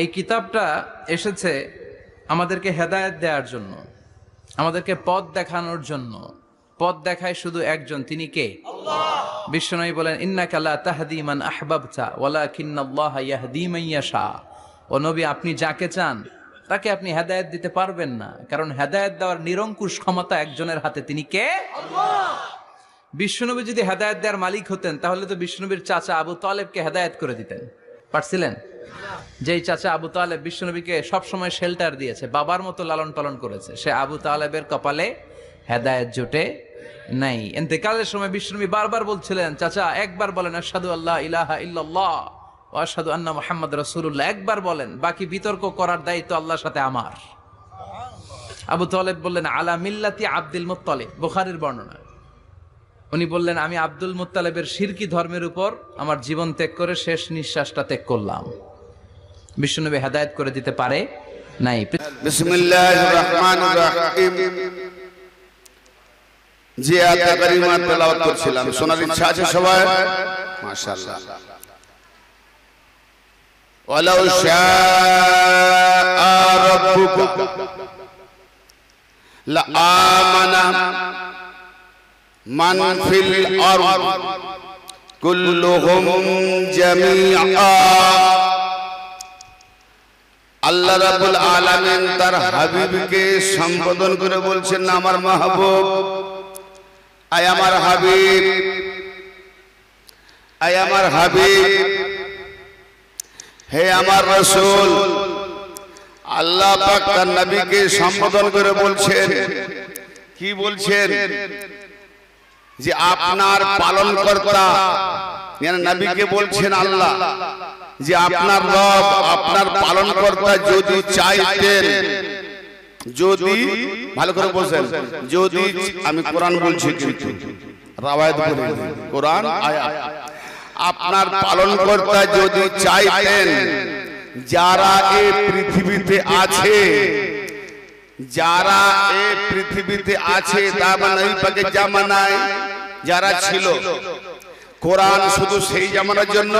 এই কিতাবটা এসেছে আমাদেরকে হেদায়েত দেওয়ার জন্য, আমাদেরকে পথ দেখানোর জন্য। পথ দেখায় শুধু একজন, তিনি কে? আল্লাহ। বিশ্বনবী বলেন, ইন্নাকা লা তাহদি মান আহবাবতা ওয়ালাকিন্নাল্লাহা ইয়াহদি মান ইয়াশা। ও নবী, আপনি যাকে চান তাকে আপনি হেদায়েত দিতে পারবেন না, কারণ হেদায়েত দেওয়ার নিরঙ্কুশ ক্ষমতা একজনের হাতে, তিনি কে? আল্লাহ। বিশ্বনবী যদি হেদায়েত দেওয়ার মালিক হতেন তাহলে তো বিশ্বনবীর চাচা আবু তালেবকে হেদায়েত করে দিতেন, পারছিলেন? যেই চাচা আবু তালেব বিশ্বনবীকে সবসময় শেল্টার দিয়েছে, বাবার মতো লালন পালন করেছে, সে আবু তালেবের কপালে হেদায়েত জোটে নাই। ইন্তেকালের সময় বিশ্বনবী বারবার বলছিলেন, চাচা একবার বলেন আশহাদু আল্লা ইলাহা ইল্লাল্লাহ ওয়া আশহাদু আন্না মুহাম্মাদ রাসূলুল্লাহ, একবার বলেন, বাকি বিতর্ক করার দায়িত্ব আল্লাহর সাথে আমার। আবু তালেব বললেন, আলা মিল্লাতি আব্দুল মুত্তালিব, বুখারীর বর্ণনা। উনি বললেন, আমি আব্দুল মুত্তালিবের শিরকি ধর্মের উপর আমার জীবন ত্যাগ করে শেষ নিঃশ্বাসটা ত্যাগ করলাম। বিশ্বনবী হেদায়েত করে দিতে পারে নাই। বিসমিল্লাহির রহমানির রহিম। যে আয়াতে কারিমা তেলাওয়াত করছিলাম, শোনার ইচ্ছা আছে সবাই? মাশাআল্লাহ। ওয়ালাউ শাআ রাব্বুকা লা আমানা মান ফিল আরদ কুল্লুহুম জামিআ। আল্লাহ রাব্বুল আলামিন তার হাবিবকে সম্বোধন করে বলছেন, আমার মাহবুব, আয় আমার হাবিব, আয় আমার হাবিব, হে আমার রাসূল। আল্লাহ পাক তার নবীকে সম্বোধন করে বলছেন, কি বলছেন? যে আপনার পালনকর্তা, মানে নবীকে বলছেন আল্লাহ, যে আপনার রব, আপনার পালনকর্তা যদি চাইতেন, যদি, ভালো করে বলছেন, যদি, আমি কোরআন বলছি কিন্তু রাওয়ায়াত করে, কোরআন আয়াত, আপনার পালনকর্তা যদি চাইতেন যারা এই পৃথিবীতে আছে, যারা এই পৃথিবীতে আছে, তার মানে নবী পাকের জামানায় যারা ছিল, কোরআন শুধু সেই জামানার জন্য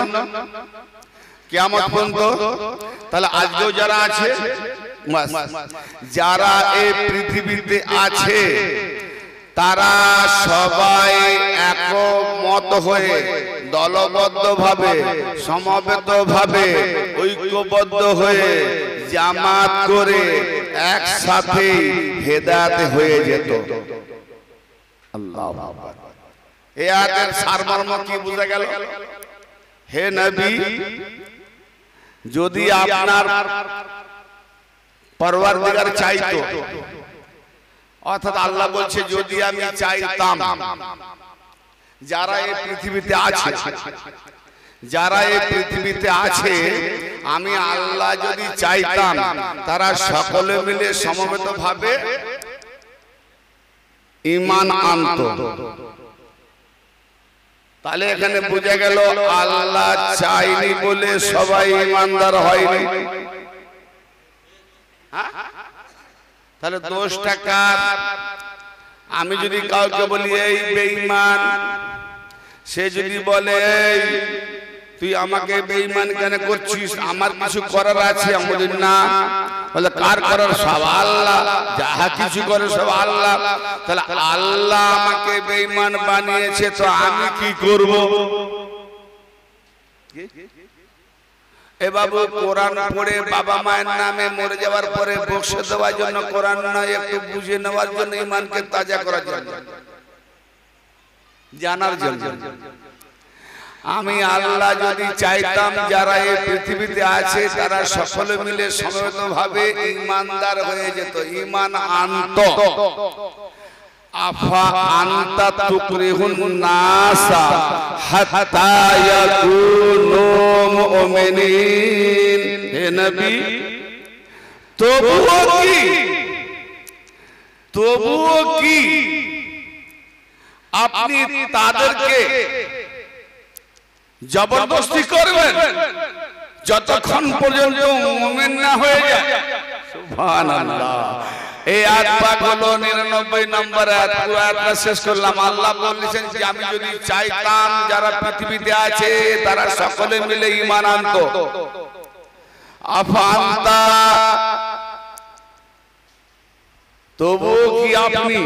কিয়ামত পর্যন্ত, তাহলে আজকেও যারা আছে, যারা এই পৃথিবীতে আছে তারা সবাই একমত হয়ে, দলবদ্ধভাবে, সমবেতভাবে, ঐক্যবদ্ধ হয়ে, জামাত করে একসাথে হেদায়েত হয়ে যেত। আল্লাহু আকবার। এই আয়াতের সারমর্ম কি বোঝা গেল? হে নবী, যদি আপনার পরওয়ারদিগার চাইতো, অর্থাৎ আল্লাহ বলছে যদি আমি চাইতাম, যারা এই পৃথিবীতে আছে, যারা এই পৃথিবীতে আছে, আমি আল্লাহ যদি চাইতাম তারা সকলে মিলে সমবেতভাবে ঈমান আনতো। তাহলে এখানে বোঝা গেল আল্লাহ চাইনি বলে সবাই ঈমানদার হয়নি। তাহলে দোষটা কার? আমি যদি কাউকে বলি এই বেঈমান, সে যদি বলে তুই আমাকে বেঈমান কেন করছিস, আমার কিছু করার আছে, আমি বলি না, বলে কার করার? সব আল্লাহ, যাহা কিছু করে সব আল্লাহ। তাহলে আল্লাহ আমাকে বেঈমান বানিয়েছে, তো আমি কি করব? এ বাবু, কোরআন পড়ে বাবা মায়ের নামে মরে যাওয়ার পরে বকশে দেওয়ার জন্য কোরআন নয়, একটু বুঝে নেওয়ার জন্য, ঈমানকে তাজা করার জন্য, জানার জন্য। আমি আল্লাহ যদি চাইতাম যারা এই পৃথিবীতে আছে তারা সকলে মিলে সমবেতভাবে ঈমানদার হয়ে যেত, ঈমান আনতো। আফা আনতা তুকরিহুন নাসা হাত্তা ইয়াকুনু মুমিনিন। হে নবী, তবুও কি আপনি তাদেরকে জবরদস্তি করবেন যতক্ষণ পর্যন্ত মুমিন না হয়ে যায়? সুবহানাল্লাহ। এই আয়াত পাক হলো 99 নম্বর আয়াত। পুরো আয়াতটা শেষ করলাম। আল্লাহ বলেছেন যে আমি যদি চাইতাম যারা পৃথিবীতে আছে তারা সকলে মিলে ঈমান আনতো, আফান্তা, তবুও কি আপনি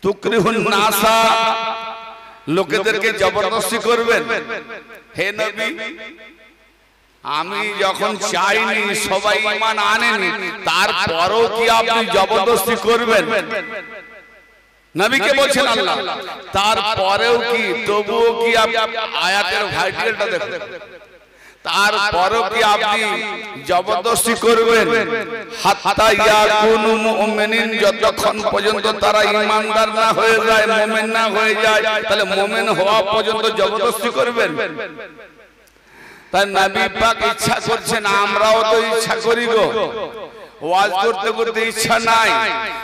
তুকরিহুন নাসা, লোকেদেরকে জবরদস্তি করবেন? হে নবী, আমি যখন চাইনি সবাই ঈমান আনেনি, তারপরেও কি আপনি জবরদস্তি করবেন? নবীকে বলছেন আল্লাহ, তারপরেও কি, তবুও কি? আয়াতের ভাইটালটা দেখুন, তারপরেও কি আপনি জবরদস্তি করবেন? হাত্তা ইয়াকুনু মুমিনিন, যতক্ষণ পর্যন্ত তারা ঈমানদার না হয়ে যায়, মুমিন না হয়ে যায়, তাহলে মুমিন হওয়া পর্যন্ত জবরদস্তি করবেন? তাই নবী পাক ইচ্ছা করছেন, আমরাও তো ইচ্ছা করি গো। ওয়াজ করতে করতে ইচ্ছা নাই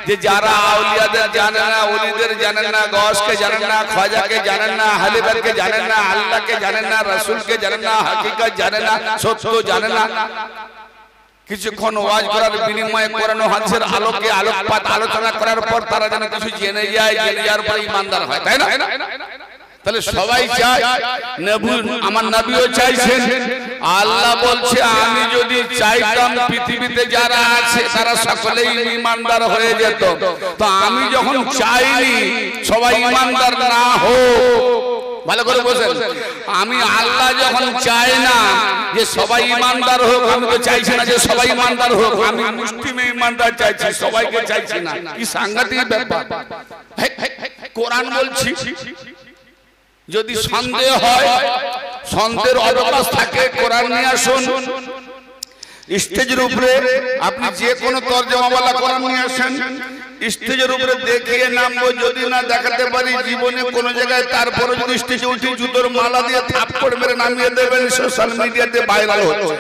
যে যারা আউলিয়াদের জানেন না, ওলিদের জানেন না, গওসকে জানেন না, খাজাকে জানেন না, হালিবারকে জানেন না, আল্লাহকে জানেন না, রাসূলকে জানেন না, হাকিকত জানেন না, সত্য জানেন না, কিছুক্ষণ ওয়াজ করার বিনিময়ে কোরআন ও হাদিসের আলোকে আলোকপাত আলোচনা করার পর তারা যেন কিছু জেনে যায়, জেনে যাওয়ার পর ঈমানদার হয়, তাই না? তাহলে সবাই চায়, আমার নবীও চাইছেন। আল্লাহ বলছে, আমি যদি চাইতাম পৃথিবীতে যারা আছে তারা সকলেই ঈমানদার হয়ে যেত, তো আমি যখন চাইনি সবাই ঈমানদার না হোক, ভালো করে বলেন, আমি আল্লাহ যখন চাই না যে সবাই ঈমানদার হোক, আমি তো চাইছি না যে সবাই ঈমানদার হোক, আমি মুসলিমে ঈমানদার চাইছি, সবাইকে চাইছি না। কি সাংঘাতিক ব্যাপার! কোরআন বলছি, যদি সন্দেহ হয়, সন্দেহের অবকাশ থাকে, কোরআন নিয়ে আসুন। স্টেজের উপরে আপনি যে কোনো তরজমাওয়ালা কোরআন নিয়ে আসেন, স্টেজের উপরে দেখিয়ে নামবো, যদি না দেখাতে পারি জীবনে কোনো জায়গায়, তারপরে যদি স্টেজে উঠে জুতোর মালা দিয়ে থাপ্পড় মেরে নামিয়ে দেবেন, সোশ্যাল মিডিয়াতে ভাইরাল হচ্ছে।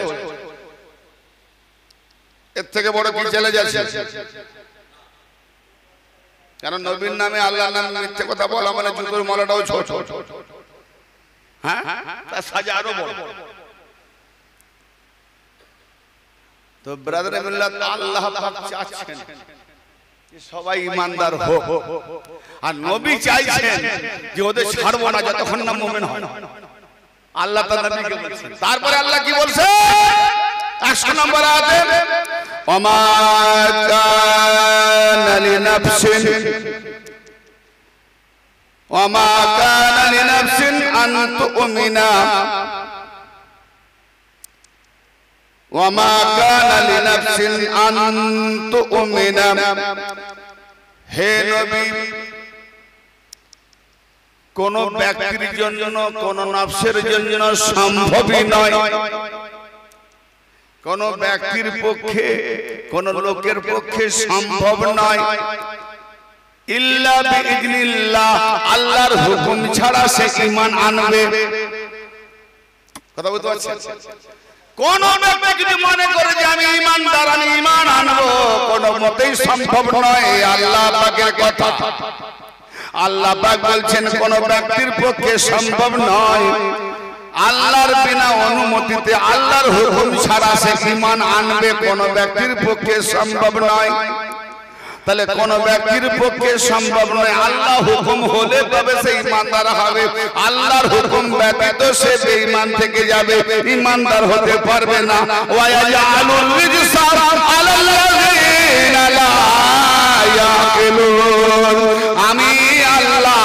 এর থেকে বড় কি চলে যাচ্ছে? কারণ নবীর নামে, আল্লাহর নামে মিথ্যে কথা বলা মানে জুতোর মালাটাও ছোট, হ্যাঁ, তার সাজা আরো বড়। তো ব্রাদার মিল্লাত, আল্লাহ পাক চাচ্ছেন সবাই ঈমানদার হোক, আর নবী চাইছেন যে ওদের ছাড়বো না যতক্ষণ না মুমিন হয়। আল্লাহ তার নবীকে বলছেন। তারপরে আল্লাহ কি বলছে 100 নম্বর আয়াতে, ওমা কানা লিনাফসিন ওমা কানা লিনাফসিন আন তুমিনা ওমা কানা লিনাফসিন আন তুমিনা। হে নবী, কোন ব্যক্তির জন্য, কোন নফসের জন্য সম্ভবই নয়, কোন ব্যক্তির পক্ষে, কোন লোকের পক্ষে সম্ভব নয়, ইল্লা বিইذنিল্লাহ, আল্লাহর হুকুম ছাড়া সে ঈমান আনবে। কথা বুঝতে পারছেন? কোন ব্যক্তি যদি মনে করে যে আমি ঈমানদার, আমি ঈমান আনবো, কোন মতেই সম্ভব নয়। আল্লাহ পাকের কথা, আল্লাহ পাক বলছেন কোন ব্যক্তির পক্ষে সম্ভব নয়। আল্লাহর বিনা অনুমতিতে, আল্লাহর হুকুম ছাড়া সে ঈমান আনবে, কোন ব্যক্তির পক্ষে সম্ভব নয়। তাহলে কোন ব্যক্তির পক্ষে সম্ভব নয়, আল্লাহ হুকুম হলে তবে সে ঈমানদার হবে। আল্লাহর হুকুম ব্যতীত সে বেঈমান থেকে যাবে, ঈমানদার হতে পারবে না। ওয়া ইয়াজআলুল রিজসা আলাল্লাযিনা লা ইয়াকিলুন, আমি আল্লাহ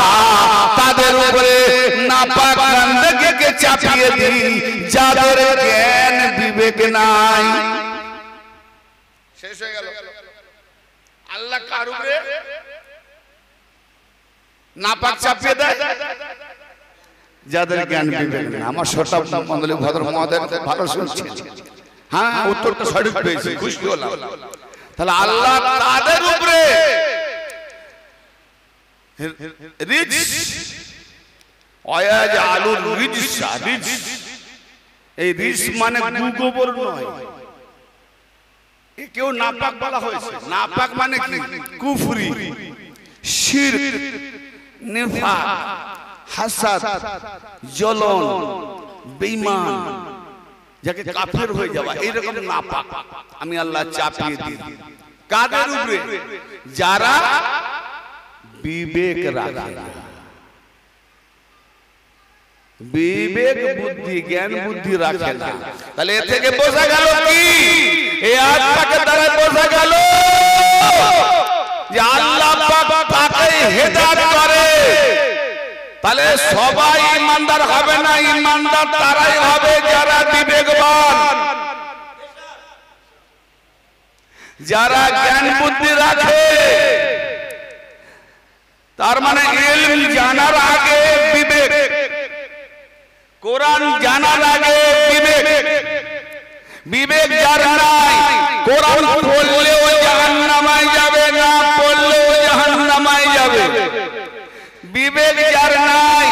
তাদের উপরে নাপাক বান্দাকে চাপিয়ে দিই যাদের জ্ঞান বিবেক নাই। শেষ হয়ে গেল। আল্লাহ কার উপরে নাপাক চাপিয়ে দেয়? যাদের জ্ঞান বিবেক নেই। আমার শ্রোতা মণ্ডলী, ভদ্র মহোদয়, ভালো শুনছেন? হ্যাঁ, উত্তরটা সঠিক পেয়েছি, খুশি হলাম। তাহলে আল্লাহ তাদের উপরে রিজস, ওয়ায়াজআলুর রিজসা, এই রিজস মানে গোবর নয়, কেউ নাপাক বলা হয়েছে। নাপাক মানে কি? কুফরি, শিরক, নিফাক, হাসাদ, জ্বলন, বেঈমান, যাকে কাফের হয়ে যাওয়া, এইরকম নাপাক আমি আল্লাহ চাপিয়ে দিই। কাদের উপরে? যারা বিবেক রাখে না। বিবেক বুদ্ধি জ্ঞান বুদ্ধি রাখে না। তাহলে এ থেকে বোঝা গেল কি, এই আয়াতটাকে দ্বারা বোঝা গেল যে আল্লাহ পাক তাকে হেদায়েত করে। তাহলে সবাই ইমানদার হবে না, ইমানদার তারাই হবে যারা বিবেকবান, যারা জ্ঞান বুদ্ধি রাখে। তার মানে ইলম জানার আগে বিবেক, কোরআন জানার আগে বিবেক। বিবেক যার নাই, কোরআন পড়লেও জাহান্নামে যাবে, না পড়লেও জাহান্নামে যাবে। বিবেক যার নাই,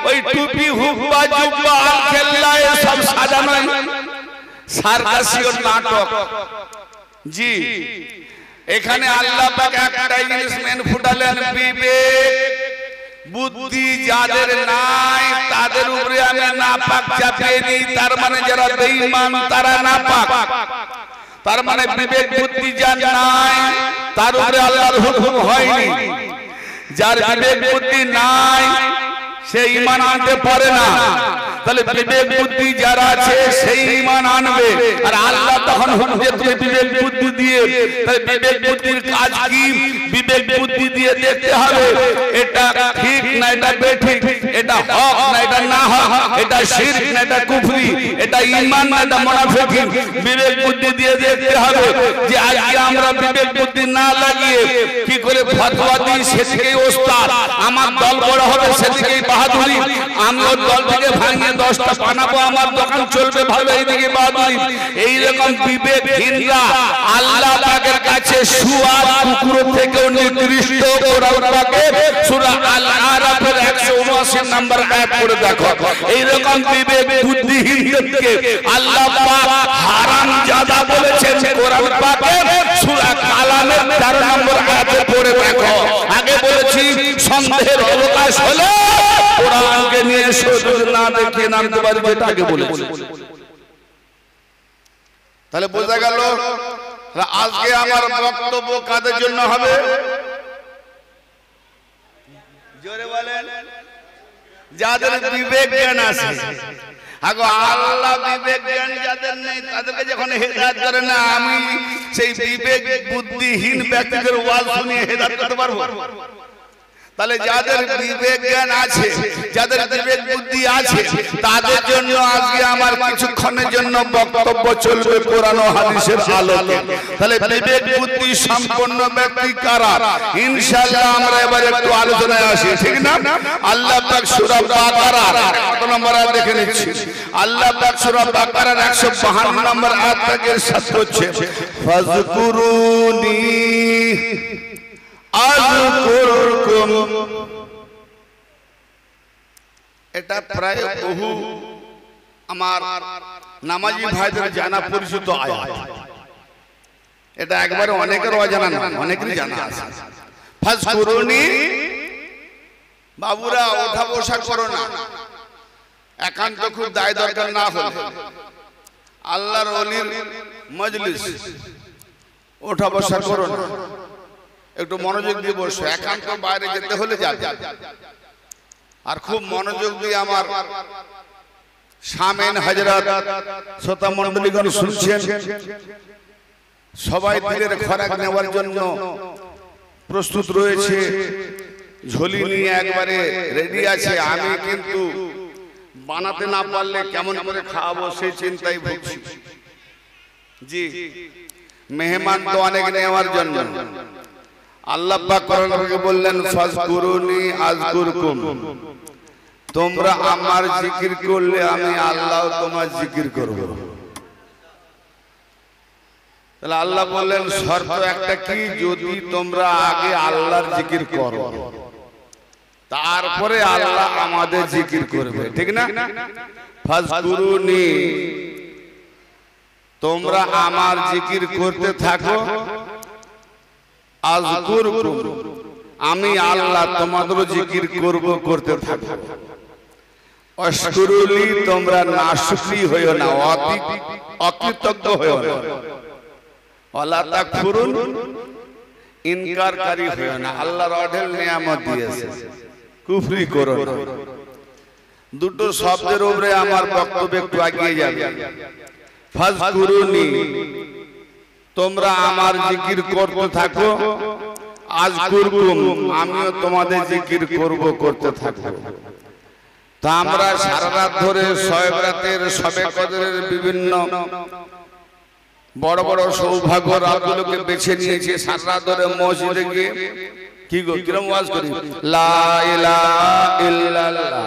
ওই টুপি হুব্বা জুব্বা আর খেল্লা সব সাজানো সার্কাসীয় নাটক। জি, এখানে আল্লাহ পাক একটাই জিনিস মেন ফুটালেন, বিবেক বুদ্ধি যাদের নাই তাদের উপরে আমি নাপাক চাপিয়ে দিই। তার মানে যারা বেঈমান তারা নাপাক। তার মানে বিবেক বুদ্ধি যার নাই তার উপরে আল্লাহর হুকুম হয়নি। যার বিবেক বুদ্ধি নাই সে ঈমান আনতে পারে না। তাহলে বিবেক বুদ্ধি যারা আছে সেই ঈমান আনবে। আর আল্লাহ তখন হুকুম দিয়ে তুমি বিবেক বুদ্ধি দিয়ে, তাহলে বিবেক বুদ্ধির কাজ কি? বিবেক বুদ্ধি দিয়ে দেখতে হবে এটা ঠিক না এটা বেঠিক, এটা হক না এটা না হক, এটা শিরক না এটা কুফরি, এটা ঈমান না এটা মুনাফিকি। বিবেক বুদ্ধি দিয়ে দেখতে হবে যে আজকে আমরা বিবেক বুদ্ধি না লাগিয়ে কি করে ফতোয়া দিই, সেদিকেই ওস্তাদ। আমার দল বড় হবে সেদিকেই বাহাদুরি, আমি ওর দল থেকে ভাঙিয়ে 10টা বানাবো, আমার দোকান চলবে ভালো, এইদিকে বাহাদুরি। এইরকম বিবেকহীনরা আল্লাহ পাকের কাছে শুয়ার কুকুর থেকেও নিকৃষ্ট। কোরআন পাকে সূরা আল আরাফের 179 নম্বর আয়াত পড়ে দেখো। এইরকম বিবেক বুদ্ধিহীনদেরকে আল্লাহ পাক হারামজাদা বলেছেন কোরআন পাকে সূরা কালামের 13 নম্বর আয়াতে পড়ে দেখো। আগে বলেছি সন্দেহের অবকাশ হলে কোরআনকে নিয়ে শুধু না দেখে নামতে পারি, যেটা আগে বলেছি। তাহলে বোঝা গেল আজকে আমার বক্তব্য কাদের জন্য হবে? জোরে বলেন। যাদের বিবেক জ্ঞান আছে। আল্লাহ বিবেক জ্ঞান যাদের নেই তাদেরকে যখন হেদায়েত করে না, আমি সেই বিবেক বুদ্ধিহীন ব্যক্তিদের ওয়াজ শুনিয়ে হেদায়েত করতে পারবো? তাহলে যাদের বিবেক জ্ঞান আছে, যাদের বিবেক বুদ্ধি আছে, তাদের জন্য আজকে আমার কিছুক্ষণের জন্য বক্তব্য চলবে কোরআন ও হাদিসের আলোকে। তাহলে বিবেক বুদ্ধি সম্পন্ন ব্যক্তি কারা? ইনশাআল্লাহ আমরা এবারে একটু আলোচনায় আসি, ঠিক না? আল্লাহ পাক সূরা বাকারার কত নম্বর আয়াত দেখে নিচ্ছি। আল্লাহ পাক সূরা বাকারার 152 নম্বর আয়াত থেকে ইরশাদ করছে, ফাযকুরুনি আযকুরকুম। এটা প্রায় বহু আমার নামাজি ভাইদের জানা পরিচিত আয়াত। এটা একবারে অনেকের অজানা না, অনেকেরই জানা আছে। ফাযকুরুনি, বাবুরা ওঠা বসা করো না, একান্ত খুব দায় দরকার না হলে আল্লাহর ওলির মজলিস, ওঠা বসা করো না, একটু মনোযোগ দিয়ে বসো। একান্ত বাইরে যেতে হলে যাবে। আর খুব মনোযোগ দিয়ে আমার সামেন হযরত শ্রোতা মণ্ডলীগণ শুনছেন। সবাই দিলের খোরাক নেওয়ার জন্য প্রস্তুত রয়েছে, ঝোলি নিয়ে একবারে রেডি আছে। আমি কিন্তু বানাতে না পারলে কেমন করে খাওয়াবো সেই চিন্তায় ভুগছি। জি, মেহমান তো অনেক নেওয়ার জন্য আল্লাহ পাক কোরআনে বললেন, ফাযকুরুনি আযকুরকুম। তোমরা আমার জিকির করলে আমি আল্লাহ তোমার জিকির করব। তাহলে আল্লাহ বললেন শর্ত একটা কি, যদি তোমরা আগে আল্লাহর জিকির করো তারপরে আল্লাহ আমাদের জিকির করবে, ঠিক না? ফাযকুরুনি, তোমরা আমার জিকির করতে থাকো, আযকুরকুম, আমি আল্লাহ তোমাদের জিকির করব, করতে থাকো। আশকুরুলি, তোমরা নাশুকরি হইও না, অকৃতজ্ঞ হইও না। ওয়ালা তাকফুরুন, ইনকারকারী হইও না। আল্লাহর অঢেল নিয়ামত দিয়েছে, কুফরি করো না। দুটো শব্দের উপরে আমার বক্তব্য একটু এগিয়ে যাবে। ফাজকুরুনি, তোমরা আমার জিকির করতে থাকো, আযকুরকুম, আমিও তোমাদের জিকির করব, করতে থাকবো। তা আমরা সারা রাত ধরে শবে রাতের, শবে কদরের বিভিন্ন বড় বড় সৌভাগ্য রাতগুলোকে বেছে নিয়েছি। সারা রাত ধরে মসজিদে গিয়ে কি গো কিরম ওয়াজ করি, লা ইলাহা ইল্লাল্লাহ,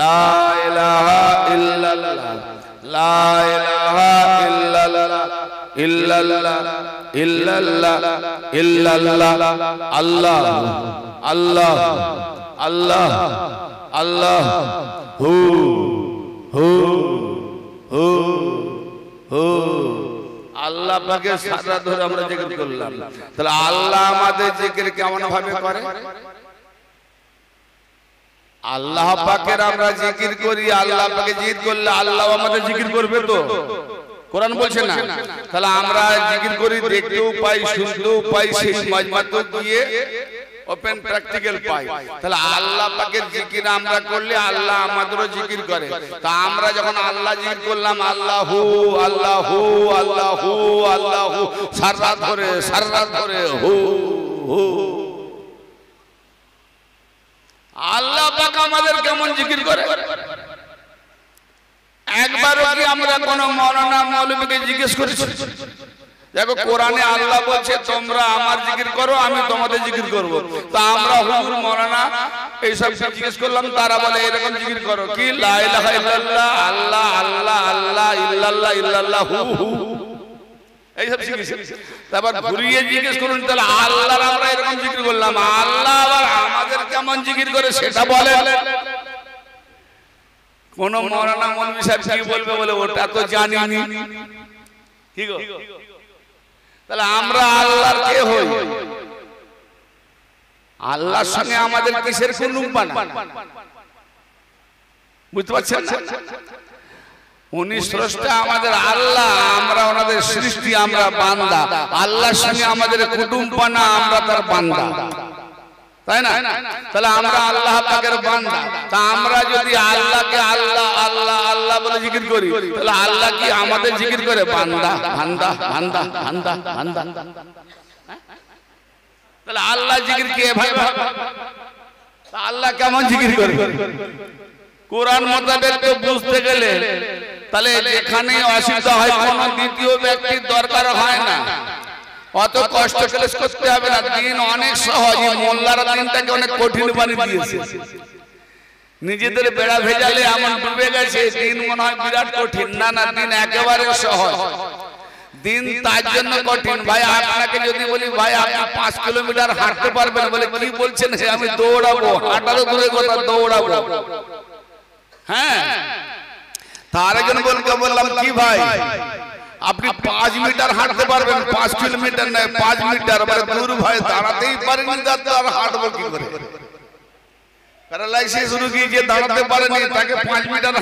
লা ইলাহা ইল্লাল্লাহ, লা ইলাহা ইল্লাল্লাহ, ইল্লাল্লাহ ইল্লাল্লাহ ইল্লাল্লাহ, আল্লাহ আল্লাহ আল্লাহ আল্লাহ, হু হু হু হু। আল্লাহ পাকে সারা ধরে আমরা জিকির করলাম। তাহলে আল্লাহ আমাদের জিকির কেমন ভাবে করে? আল্লাহ পাকের আমরা জিকির করি, আল্লাহ পাকে জিকির করলে আল্লাহ আমাদের জিকির করবে। তো কোরআন বলছে না? তাহলে আমরা জিকির করি, দেখতেও পাই, শুনতেও পাই, সেই মাজমাতেও গিয়ে ওপেন প্র্যাকটিক্যাল পাই। তাহলে আল্লাহ পাকের জিকির আমরা করলে আল্লাহ আমাদেরও জিকির করে। তা আমরা যখন আল্লাহ জিকির করলাম, আল্লাহু আল্লাহু আল্লাহু আল্লাহু, সারা রাত ধরে হু হু। আল্লাহ পাক আমাদের কেমন জিকির করে? একবারও কি আমরা কোন মাওলানা মৌলবীকে জিজ্ঞেস করেছি? দেখো কোরআনে আল্লাহ বলছে তোমরা আমার জিকির করো, আমি তোমাদের জিকির করব। তা আমরা হুজুর মাওলানা এইসব জিজ্ঞেস করলাম, তারা বলে এরকম জিকির করো, কি লা ইলাহা ইল্লাল্লাহ, আল্লাহ আল্লাহ আল্লাহ, ইল্লাল্লাহ ইল্লাল্লাহ, হু হু, এইসব শিখেছি। তারপর ঘুরিয়ে জিজ্ঞেস করুন, তাহলে আল্লাহর আমরা এরকম জিকির করলাম, আল্লাহ আবার আমাদের কেমন জিকির করে সেটা বলে। কোন মাওলানা মৌলভী সাহেব কি বলবে, বলে ওটা তো জানিনি। কি গো? তাহলে আমরা আল্লাহর কে হই? আল্লাহর সঙ্গে আমাদের কিসের কুলুম্বানা? বুঝতে পারছেন না? উনি স্রষ্টা, আমাদের আল্লাহ, আমরা ওনাদের সৃষ্টি, আমরা বান্দা। আল্লাহর সঙ্গে আমাদের কুটুম্বানা, আমরা তার বান্দা, তাই না? তাহলে আমরা আল্লাহ পাকের বান্দা। তা আমরা যদি আল্লাহকে আল্লাহ আল্লাহ আল্লাহ বলে জিকির করি, তাহলে আল্লাহ কি আমাদের জিকির করে? বান্দা বান্দা বান্দা বান্দা বান্দা। তাহলে আল্লাহ জিকির কে ভাই? আল্লাহ কেমন জিকির করে? কোরআন মোতাবেক তো বুঝতে গেলে তাহলে যেখানে অসুবিধা হয় কোন দ্বিতীয় ব্যক্তির দরকার হয় না, অত কষ্ট ক্লেশ করতে হবে না। দিন অনেক সহজ। মোল্লারা দিনটাকে অনেক কঠিন বানিয়ে দিয়েছে। নিজেদের বেড়া ভেজালে এমন ডুবে গেছে, দিন মনে হয় বিরাট কঠিন। না না, দিন একেবারে সহজ। দিন তার জন্য কঠিন। ভাই আপনাকে যদি বলি, ভাই আপনি 5 কিলোমিটার হাঁটতে পারবেন, বলে কি বলছেন? আমি দৌড়াবো। হাঁটারও দূরের কথা, দৌড়াবো। হ্যাঁ, তার একজন বললাম কি ভাই আপনি 5 মিটার হাঁটতে পারবেন? 5 কিলোমিটার নয়, 5 মিটার। দূর ভাই, দাঁড়াতেই পারেনি, আর হাঁটবো কি করে? প্যারালাইসিস রোগী যে দাঁড়াতে পারেনি, তাকে 5 মিটার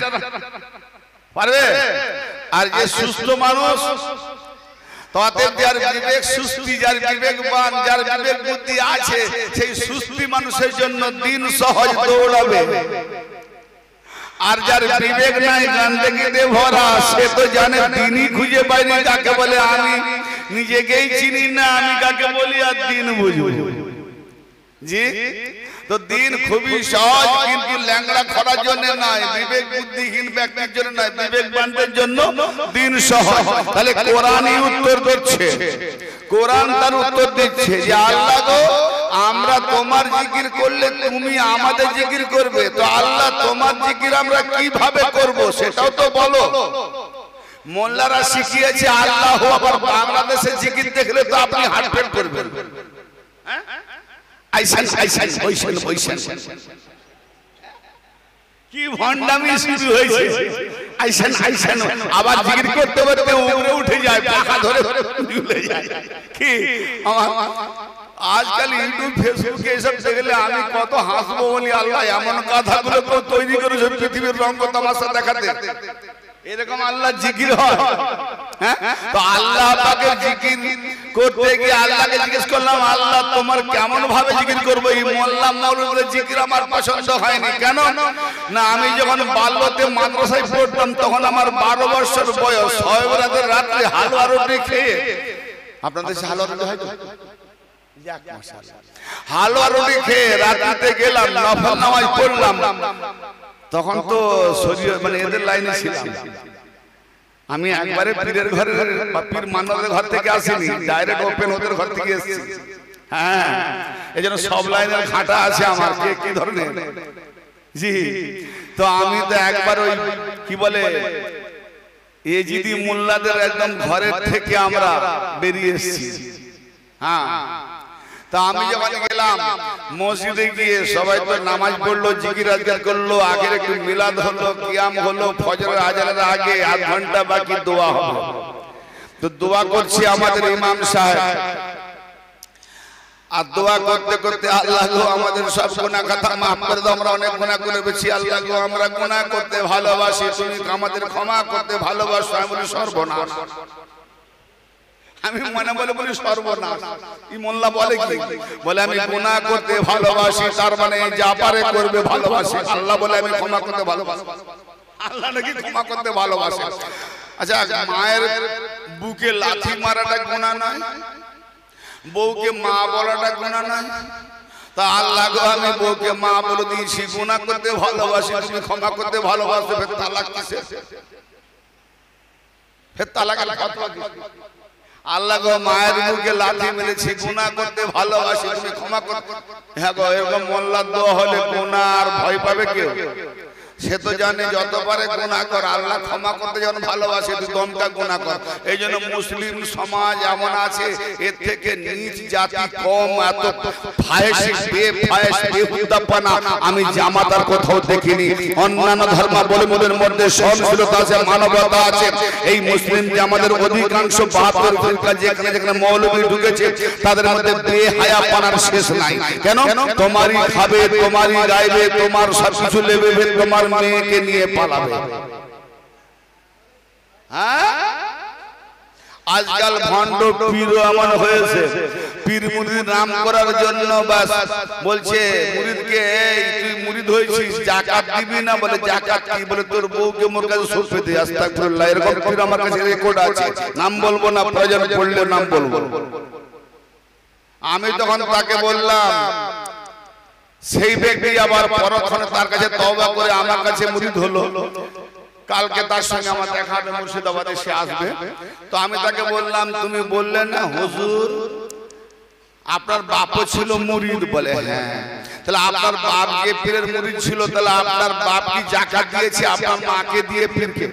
পারবে? আর যে সুস্থ মানুষ, তাতে যার বিবেক সুস্থি, যার বিবেকবান, যার বিবেক বুদ্ধি আছে, সেই সুস্থি মানুষের জন্য দিন সহজ, দৌড়াবে। আর যার বিবেক নাই, গান্দেগিতে ভরা, সে তো জানে দিনই খুঁজে পাইনি কাকে বলে। আমি নিজেকেই চিনি না, আমি কাকে বলি আর দিন বুঝবো। জি, তো দিন খুবই সহজ, কিন্তু ল্যাংড়া করার জন্য নয়, বিবেক বুদ্ধিহীন ব্যক্তির জন্য নয়, বিবেকবানদের জন্য দিন সহজ। তাহলে কোরআনই উত্তর দিচ্ছে, কোরআন তার উত্তর দিচ্ছে যে আল্লাহ গো, আমরা তোমার জিকির করলে তুমি আমাদের জিকির করবে। তো আল্লাহ তোমার জিকির আমরা কিভাবে করব সেটাও তো বলো। মোল্লারা শিখিয়েছে আল্লাহ, আবার বাংলাদেশে জিকির দেখলে তো আপনি হার্টফেল করবেন। কি ভণ্ডামি শুরু হয়েছে! আইসেন আইসেন, আবার জিকির করতে করতে উপরে উঠে যায়, পাখা ধরে ঝুলে যায়। কি আজকাল ইউটিউব ফেসবুকে এসব দেখলে আমি কত হাসবো বলি, আল্লাহ এমন কথাগুলো তৈরি করেছে পৃথিবীর রঙ তামাশা দেখাতে। এরকম আল্লাহ জিকির হয়। হ্যাঁ, তো আল্লাহ পাকের জিকির করতে গিয়ে আল্লাহকে জিজ্ঞেস করলাম, আল্লাহ তোমার কেমন ভাবে জিকির করবো? এই মোল্লা মৌলবীদের জিকির আমার পছন্দ হয়নি। কেন না, আমি যখন বাল্যতে মাদ্রাসায় পড়তাম তখন আমার 12 বছর বয়স, শবে বরাতের রাত্রে হালুয়া রুটি খেয়ে, আপনাদের দেশে হালুয়া রুটি হয় তো? হালুয়া রুটি খেয়ে রাত্রিতে গেলাম, নফল নামাজ পড়লাম। তখন তো শরীর মানে এদের লাইনে ছিলাম। আমি একবারে পীরের ঘরে বা পীর মান্নাদের ঘর থেকে আসিনি, ডাইরেক্ট ওপেন ওদের ঘর থেকে এসেছি। হ্যাঁ, এই জন্য সব লাইনের ঘাটা আছে আমার। কে কি ধরনের? জি, তো আমি তো একবার ওই কি বলে এজিদি মোল্লাদের একদম ঘরের থেকে আমরা বেরিয়ে এসেছি। হ্যাঁ, তা আমি যখন গেলাম মসজিদে গিয়ে সবাই তো নামাজ পড়লো, জিকির আজকার করলো, আগের একটু মিলাদ হলো, কিয়াম হলো, ফজরের আজানের আগে আধ ঘন্টা বাকি দোয়া হলো। তো দোয়া করছি আমাদের ইমাম সাহেব, আর দোয়া করতে করতে আল্লাহ গো আমাদের সব গুনাহ খাতা মাফ করে দাও, আমরা অনেক গুনাহ করে ফেলেছি। আল্লাহ গো আমরা গুনাহ করতে ভালোবাসি, তুমি আমাদের ক্ষমা করতে ভালোবাসো। আমি বলি সর্বনাশ। আমি মনে বলি সর্বনাশ। এই মোল্লা বলে কি? বলে আমি গুনাহ করতে ভালোবাসি, তার মানে যা পারে করবে ভালোবাসি। আল্লাহ বলে আমি ক্ষমা করতে ভালোবাসি। আল্লাহ নাকি ক্ষমা করতে ভালোবাসে। আচ্ছা, মায়ের বুকে লাথি মারাটা গুনাহ নয়? বউকে মা বলাটা গুনাহ নয়? তা আল্লাহ গো আমি বউকে মা বলে দিয়েছি, গুনাহ করতে ভালোবাসি, তুমি ক্ষমা করতে ভালোবাসো, ফের তালাক কিসে? ফের তালাকের ফতোয়া কি? আল্লাহ গো মায়ের বুকে লাথি মেরেছি, গুনাহ করতে ভালোবাসি, তুমি ক্ষমা করতে। হ্যাঁ গো, এরকম মোল্লার দোয়া হলে গুনাহ আর ভয় পাবে কেউ? সে তো জানে যত পারে গুনাহ কর, আল্লাহ ক্ষমা করতে যখন ভালোবাসে তুই দমকা গুনাহ কর। এই জন্য মুসলিম সমাজ এমন আছে, এর থেকে নিচ জাতি কম, এত ফায়েশ বেফায়েশ বেহুদাপানা আমি জামাতার কোথাও দেখিনি। অন্যান্য ধর্মাবলম্বীদের মধ্যে সহনশীলতা আছে, মানবতা আছে। এই মুসলিম যে আমাদের অধিকাংশ 72 ফিরকা যেখানে যেখানে মৌলবী ঢুকেছে তাদের মধ্যে বেহায়াপনার শেষ নাই। কেন? তোমারই খাবে, তোমারই গাইবে, তোমার সবকিছু নেবে, তোমার মেয়েকে নিয়ে পালাবে। হ্যাঁ, আজকাল ভণ্ড পীর এমন হয়েছে, পীর মুরিদ নাম করার জন্য বাস বলছে মুরিদকে, এই তুই মুরিদ হয়েছিস যাকাত দিবি না? বলে যাকাত কি? বলে তোর বউকে মোর কাছে সরপে দে। আস্তাগফিরুল্লাহ। এরকম পীর আমার কাছে রেকর্ড আছে, নাম বলবো না, প্রয়োজন পড়লে নাম বলবো। আমি তখন তাকে বললাম, সেই ব্যক্তি আবার পরক্ষণে তার কাছে তওবা করে আমার কাছে মুরিদ হলো। কালকে তার সঙ্গে আমার দেখা হবে মুর্শিদাবাদে, সে আসবে। তো আমি তাকে বললাম, তুমি বললে না হুজুর আপনার বাপও ছিল মুরিদ? বলে হ্যাঁ। তাহলে আপনার বাপ যে পীরের মুরিদ ছিল, তাহলে আপনার বাপ কি যাকাত দিয়েছে আপনার মাকে দিয়ে পীরকে?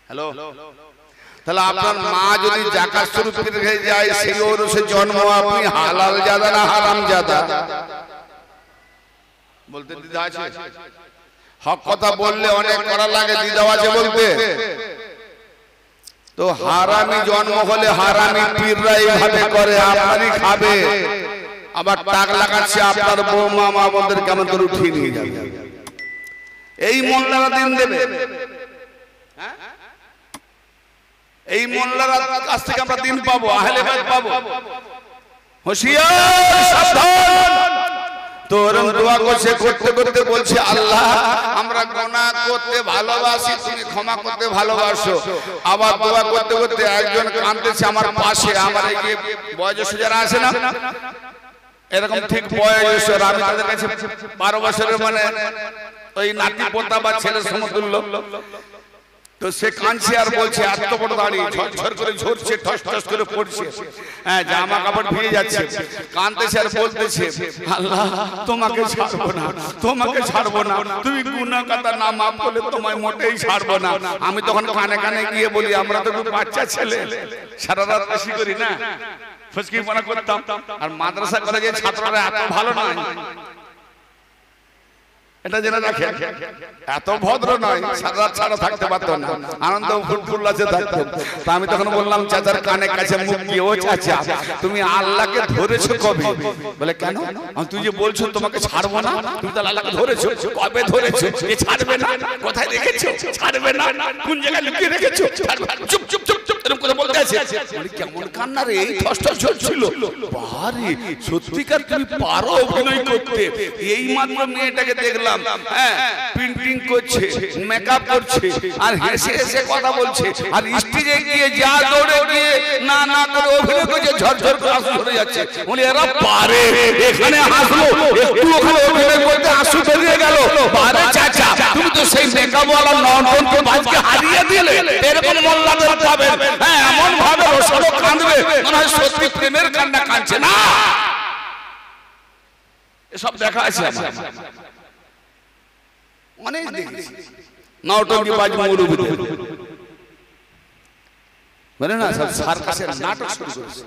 হ্যালো, তাহলে আপনার মা যদি যাকাত স্বরূপ পীর হয়ে যায়, সেই ওরসে জন্ম আপনি হালাল জাদা না হারাম জাদা? বলতে দ্বিধা আছে? হক কথা বললে অনেক করা লাগে, দ্বিধা আছে বলতে। তো হারামি জন্ম হলে হারামি পীররা এইভাবে করে, আপনারই খাবে, আবার টাক লাগাচ্ছে আপনার বৌমা মা বোনদের কেমন করে উঠিয়ে নিয়ে যাবে। এই মোল্লারা দিন দেবে, এই মোল্লার কাছ থেকে আমরা দিন পাবো, আহলে বাইত পাবো। হুঁশিয়ার, সাবধান। তো ওরকম দোয়া করছে, করতে করতে বলছে আল্লাহ আমরা গুনাহ করতে ভালোবাসি, তুমি ক্ষমা করতে ভালোবাসো। আবার দোয়া করতে করতে একজন কাঁদতেছে আমার পাশে, আমার এই যে বয়োজ্যেষ্ঠ যারা আছে না, এরকম ঠিক বয়োজ্যেষ্ঠ, আমি তাদের কাছে 12 বছরের মানে ওই নাতি পোতা বা ছেলের সমতুল্য। তো সে কাঁদছে আর বলছে, এত বড় দাড়ি ঝরঝর করে ঝরছে, ঠস ঠস করে পড়ছে, হ্যাঁ জামা কাপড় ভিজে যাচ্ছে, কাঁদতেছে আর বলতেছে আল্লাহ তোমাকে ছাড়বো না, তোমাকে ছাড়বো না, তুমি গুনাহ কথা না মাফ করলে তোমায় মোটেই ছাড়বো না। আমি তখন কানে কানে গিয়ে বলি, আমরা তো বাচ্চা ছেলে, সারা রাত বেশি করি না, ফসকি মনে করতাম। আর মাদ্রাসা কলেজের ছাত্ররা এত ভালো নয়, এটা জেনে রাখেন, এত ভদ্র নয়, সারা রাত ছাড়া থাকতে পারতো না, আনন্দ ফুটফুল্লাসে থাকতো। তা আমি তখন বললাম চাচার কানে কাছে মুখ দিয়ে, ও চাচা তুমি আল্লাহকে ধরেছো কবে? বলে কেন? তুই যে বলছো তোমাকে ছাড়বো না, তুমি তো আল্লাহকে ধরেছো, কবে ধরেছো? এ ছাড়বে না, কোথায় রেখেছো? ছাড়বে না, কোন জায়গায় লুকিয়ে রেখেছো? চুপ চুপ চুপ চুপ এরকম করে বলতে আছে। কেমন কান্না রে, এই ঠসঠস ঝরছিল। বারে সত্যিকার তুমি পারো অভিনয় করতে। এই মাত্র মেয়েটাকে দেখলাম, হ্যাঁ প্রিন্টিং করছে, মেকআপ করছে, আর হেসে হেসে কথা বলছে, আর স্টেজে গিয়ে যা দৌড়ে গিয়ে না না করে অভিনয় করছে, ঝরঝর করে আঁসু ধরে যাচ্ছে। বলি এরা পারে, এখানে হাসলো, একটু ওখানে অভিনয় করতে আঁসু বেরিয়ে গেল। পারে চাচা, তুমি তো সেই মেকআপ ওয়ালা নন্দনকে বাজকে হারিয়ে দিলে। এরকম মোল্লাদের পাবেন, হ্যাঁ এমন ভাবে রসলো কাঁদবে, মনে হয় সত্যি প্রেমের কান্না কাঁদছে না। এসব দেখা আছে আমার অনেক দেখেছি। নওটঙ্কি বাজ মৌলবীদের মানে না, সব সার্কাসের নাটক শুরু করেছে।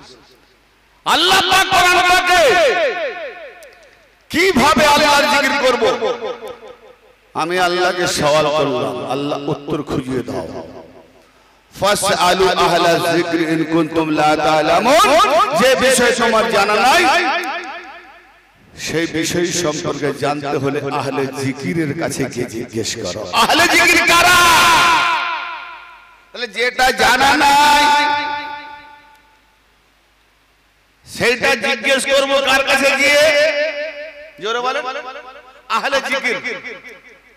আল্লাহ পাক কোরআন বলে কিভাবে আল্লাহর জিকির করব। আমি আল্লাহকে সওয়াল করলাম, আল্লাহ উত্তর খুঁজিয়ে দাও। ফাসআলু আহলা যিকরি ইন কুনতুম লা তা'লামুন, যে বিষয় তোমার জানা নাই সেই বিষয় সম্পর্কে জানতে হলে আহলে জিকিরের কাছে গিয়ে জিজ্ঞেস করো। আহলে জিকির কারা? তাহলে যেটা জানা নাই সেটা জিজ্ঞেস করব কার কাছে গিয়ে? জোরে বলেন, আহলে জিকির,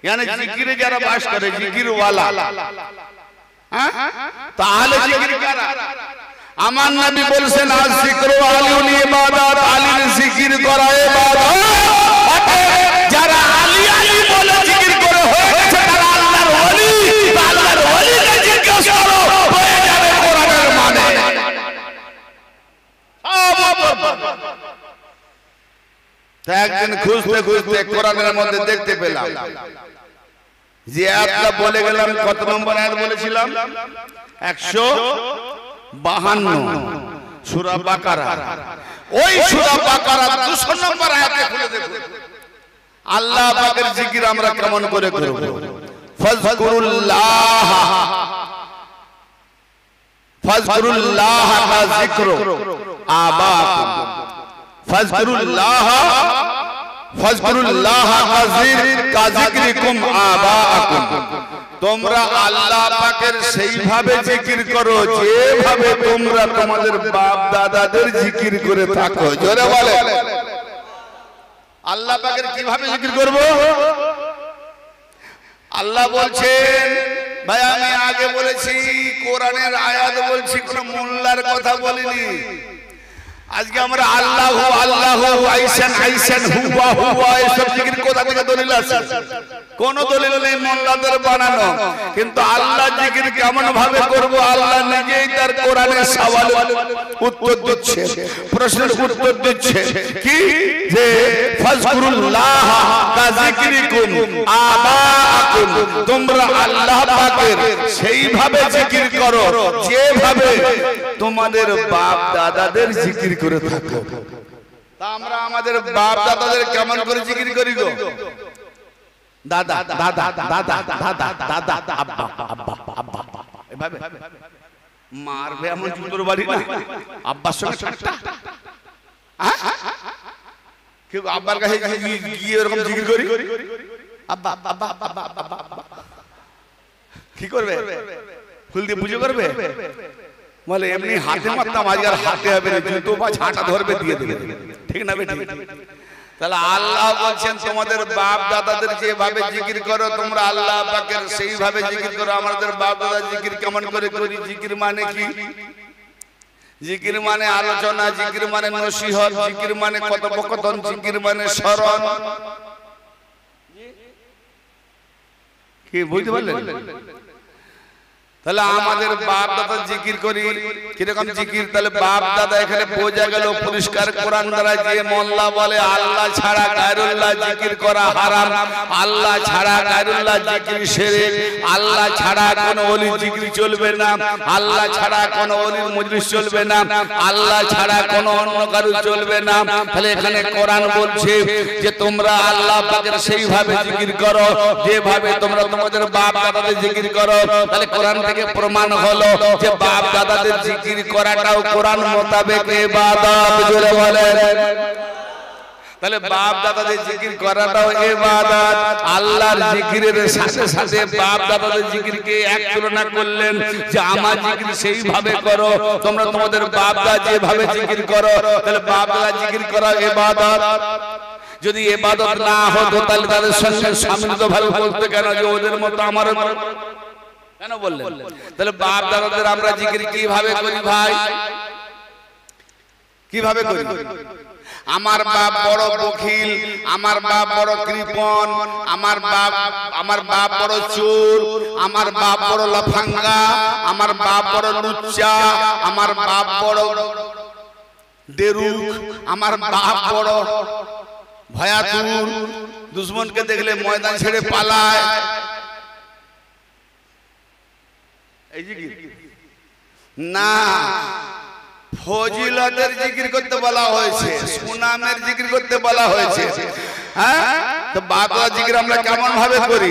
মানে জিকিরে যারা বাস করে, জিকির ওয়ালা। হ্যাঁ, তো আহলে জিকির কারা? আমার নবী বলেছেন আল যিকরু আলিউল ইবাদাত, আলীর জিকির করা ইবাদত। যারা আলী আলী বলে জিকির করে হয়েছে তারা আল্লাহর ওলি। আল্লাহর ওলিকে জিজ্ঞেস করো, হয়ে যাবে কোরআনের মানে। তা একদিন খুঁজতে খুঁজতে কোরআনের মধ্যে দেখতে পেলাম যে আয়াতটা বলে গেলাম, কত নম্বর আয়াত বলেছিলাম? 152 সূরা বাকারা। ওই সূরা বাকারা 200 নম্বর আয়াতে খুলে দেখুন আল্লাহ পাকের জিকির আমরা কেমন করে করব। ফাযকুরুল্লাহ ফাযকুরুল্লাহ কা যিকরু আবাকুম, ফাযকুরুল্লাহ ফাযকুরুল্লাহ কা যিকরিকুম আবাকুম। তোমরা আল্লাহ পাকের সেইভাবে জিকির করো যেভাবে তোমরা তোমাদের বাপ দাদাদের জিকির করে থাকো। জোরে বলে, আল্লাহ পাকের কিভাবে জিকির করব? আল্লাহ বলছেন, ভাই আমি আগে বলেছি কোরআনের আয়াত বলছি, কোন মোল্লার কথা বলিনি। আজকে আমরা আল্লাহু আল্লাহু আইসান আইসান হুয়া হুয়া এসব জিকির কোথা থেকে দলিল আছে? কোন দলিল নেই, মোল্লাদের বানানো। কিন্তু আল্লাহ জিকির কেমন ভাবে করব আল্লাহ নিজেই তার কোরআনের সওয়ালের উত্তর দিচ্ছে, প্রশ্নের উত্তর দিচ্ছে। কি যে ফাযকুরুল্লাহ কা যিকরিকুম আবাকুম, তোমরা আল্লাহ পাকের সেইভাবে জিকির করো যেভাবে তোমাদের বাপ দাদাদের জিকির করে থাকো। তা আমরা আমাদের বাপ দাদাদের কেমন করে জিকির করি গো? দাদা দাদা দাদা দাদা দাদা আব্বা আব্বা আব্বা এভাবে মারবে এমন জুতোর বাড়ি না। আব্বার সঙ্গে ঠাট্টা, কেউ আব্বার কাছে গিয়ে এরকম জিকির করি, আব্বা আব্বা আব্বা আব্বা আব্বা। কি করবে? ফুল দিয়ে পুজো করবে? বলে এমনি হাতে মারতাম, আজ আর হাতে হবে না, জুতো বা ঝাঁটা ধরবে দিয়ে দেবে। ঠিক না বেটি? তাহলে আল্লাহ বলছেন তোমাদের বাপ দাদাদের যেভাবে জিকির করো তোমরা আল্লাহ পাকের সেইভাবে জিকির করো। আমাদের বাপ দাদা জিকির কেমন করে করি? জিকির মানে কি? জিকির মানে আলোচনা, জিকির মানে নসিহত, জিকির মানে কথোপকথন, জিকির মানে স্মরণ। কি বুঝতে পারলেন? তাহলে আমাদের বাপ দাদা জিকির করি কিরকম জিকির? তাহলে বাপ দাদা এখানে বোঝা গেল পরিষ্কার কোরআন দ্বারা, যে মোল্লা বলে আল্লাহ ছাড়া গায়রুল্লাহ জিকির করা হারাম, আল্লাহ ছাড়া গায়রুল্লাহ জিকির শিরক, আল্লাহ ছাড়া কোনো ওলির জিকির চলবে না, আল্লাহ ছাড়া কোনো ওলির মজলিস চলবে না, আল্লাহ ছাড়া কোনো অন্য কারো চলবে না। তাহলে এখানে কোরআন বলছে যে তোমরা আল্লাহ পাকের সেইভাবে জিকির করো যেভাবে তোমরা তোমাদের বাপ দাদাদের জিকির করো। তাহলে কোরআন থেকে প্রমাণ হলো যে বাপ দাদাদের জিকির করাটাও কোরআন মোতাবেক ইবাদত। জোরে বলেন। তাহলে বাপ দাদাদের জিকির করাটাও ইবাদত। আল্লাহর জিকিরের সাথে সাথে বাপ দাদাদের জিকিরকে এক তুলনা করলেন যে আমার জিকির সেইভাবে করো তোমরা তোমাদের বাপ দাদা যেভাবে জিকির করো। তাহলে বাপ দাদা জিকির করা ইবাদত। যদি ইবাদত না হতো তাহলে তাদের সঙ্গে সম্মিলিত ভাবে বলতে কেন যে ওদের মতো আমারও কেন বললেন? তাহলে বাপ দাদাদের আমরা জিকির কিভাবে করি ভাই? কিভাবে করি? আমার বাপ বড় বখিল, আমার বাপ বড় কৃপণ, আমার বাপ বড় চোর, আমার বাপ বড় লাফাঙ্গা, আমার বাপ বড় লুচ্চা, আমার বাপ বড় ডেরুক, আমার বাপ বড় ভয়াতুর, দুশ্মনকে দেখলে ময়দান ছেড়ে পালায়। এই জিকির না, ফজিলতের জিকির করতে বলা হয়েছে, সুনামের জিকির করতে বলা হয়েছে। হ্যাঁ, তো বাবা জিকির আমরা কেমন ভাবে করি?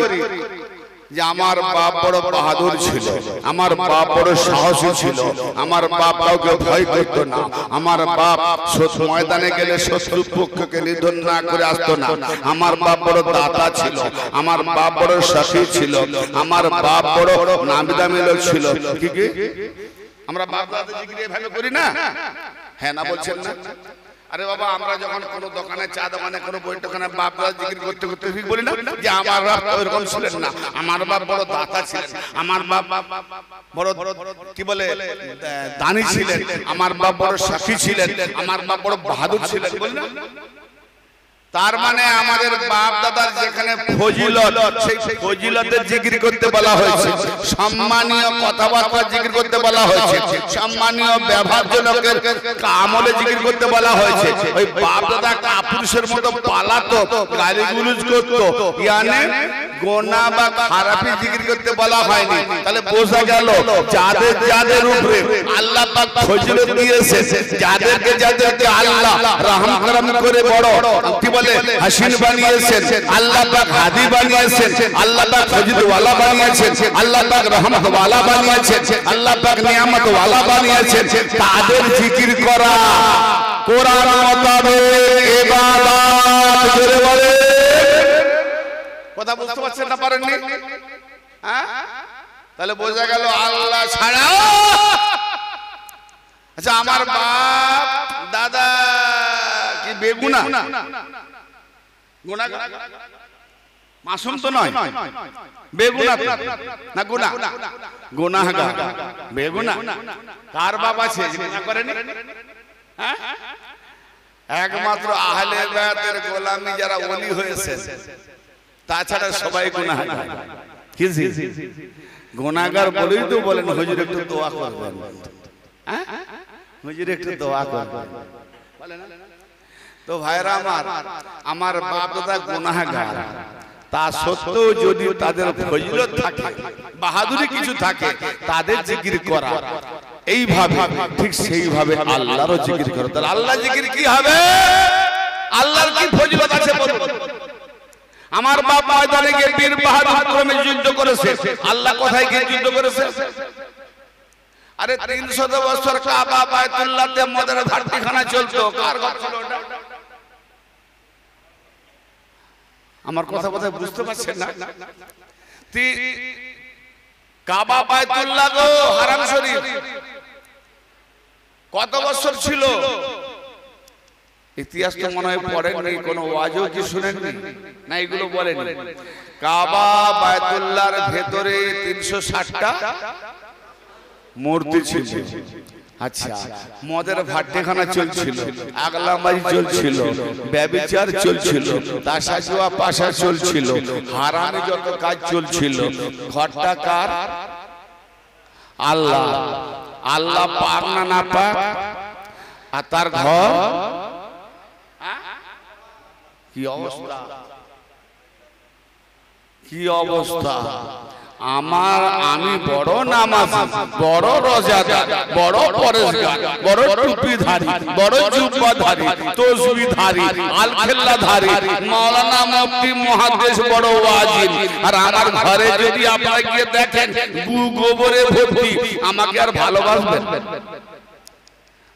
যে আমার বাপ বড় বাহাদুর ছিল, আমার বাপ বড় সাহসী ছিল, আমার বাপ কাউকে ভয় করত না, আমার বাপ ময়দানে গেলে শত্রু পক্ষকে নিধন না করে আসতো না, আমার বাপ বড় দাতা ছিল, আমার বাপ বড় সাথী ছিল, আমার বাপ বড় নামিদামি লোক ছিল। কি কি আমরা বাপ দাদা জিকির এভাবে করি না? হ্যাঁ না বলছেন না? আরে বাবা, আমরা যখন কোন দোকানে, চা দোকানে, কোন বই দোকানে বাপ দাদা জিকির করতে করতে ঠিক বলি না যে আমার বাপ ওরকম ছিলেন না, আমার বাপ বড় দাতা ছিলেন, আমার বাপ বড় কি বলে দানি ছিলেন, আমার বাপ বড় সাথী ছিলেন, আমার বাপ বড় বাহাদুর ছিলেন, বলি না? তার মানে আমাদের বাপ দাদার যেখানে ফজিলত, সেই ফজিলতের জিকির করতে বলা হয়েছে, সম্মানীয় কথাবার্তা জিকির করতে বলা হয়েছে, সম্মানীয় ব্যবহারজনকের আমলে জিকির করতে বলা হয়েছে। ওই বাপ দাদা কাপুরুষের মতো পালাতো, গালিগুলোজ করতো, ইয়ানে গোনা বা খারাপি জিকির করতে বলা হয়নি। তাহলে বোঝা গেল যাদের যাদের উপরে আল্লাহ পাক ফজিলত দিয়েছে, যাদেরকে আল্লাহ রহম করম করে বড় কি বলে হাসিন বানিয়েছেন, আল্লাহ পাক হাদি বানিয়েছেন, আল্লাহ পাক ফজিলত ওয়ালা বানিয়েছেন, আল্লাহ পাক রহমত ওয়ালা বানিয়েছেন, আল্লাহ পাক নিয়ামত ওয়ালা বানিয়েছেন, তাদের জিকির করা কোরআন মোতাবেক ইবাদত। জোরে বলে। কথা বুঝতে পারছেন না? পারেননি? হ্যাঁ, তাহলে বোঝা গেল আল্লাহ ছাড়া। আচ্ছা, আমার বাপ দাদা কি বেগুনা? গুনাহগার? মাসুম তো নয়, বেগুনা না গুনাহ? গুনাহগার, বেগুনা। কার বাপ আছে গুনাহ করেনি? হ্যাঁ, একমাত্র আহলে বায়াতের গোলামি যারা ওলি হয়েছে, তাছাড়া সবাই গুনাহগার। কি গুনাহগার বলেই তো বলেন হুজুর একটু দোয়া করবেন, হুজুর একটু দোয়া করবেন, বলেন। তো ভাইরা আমার বাপ দাদা গুনাহগার, তা সত্ত্বেও যদি তাদের ফজিলত থাকে, বাহাদুরি কিছু থাকে, তাদের জিকির করা এইভাবে, ঠিক সেইভাবে আল্লাহরও জিকির করো। তাহলে আল্লাহ জিকির কি হবে? আল্লাহর কি ফজিলত আছে বলুন? আমার বাপ ময়দানে গিয়ে বীর বাহাদুর ক্রমে যুদ্ধ করেছে, আল্লাহ কোথায় গিয়ে যুদ্ধ করেছে? আরে 300 বছর কাবা বাইতুল্লাহতে মদের ঘাটতিখানা চলতো, কার ঘর ছিল ওটা? আমার কথা বুঝতে পারছেন না? কাবা বাইতুল্লাহ গো হারাম শরীফ কত বছর ছিল? ইতিহাস তো মনে হয় পড়েননি, কোনো ওয়াজও কি শুনেননি না? এগুলো বলেননি। কাবা বাইতুল্লাহর ভেতরে 360টা মূর্তি ছিল। আচ্ছা, মদের ভাট্টিখানা চলছিল, আগলামাজি চলছিল, ব্যভিচার চলছিল, তাসা জুয়া পাশা চলছিল, হারামি যত কাজ চলছিল। ঘরটা কার? আল্লাহ আল্লাহ পাক না না পাক আর তার ঘর কি অবস্থা কি অবস্থা আমি বড় নামাজি বড় রোজাদার বড় পরেশগার বড় টুপিধারী বড় জুব্বাধারী তসবিহধারী আলখেল্লাধারী মাওলানা মুফতি মুহাদ্দিস বড় ওয়াজিব আর আমার ঘরে যদি আপনারা গিয়ে দেখেন গু গোবরে ভর্তি আমাকে আর ভালোবাসবেন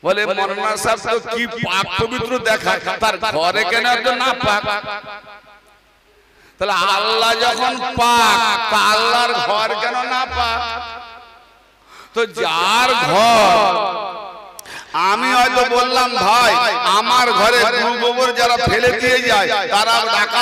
বলে মৌলানা সাহেব তো কি পাক পবিত্র দেখায় তার ঘরে কেন তো না পাক তাহলে আল্লাহ যখন পাক তা আল্লাহর ঘর কেন না পাক তো যার ঘর আমি হয়তো বললাম ভাই আমার ঘরে গোবর যারা ফেলে দিয়ে যায় তারা ঢাকা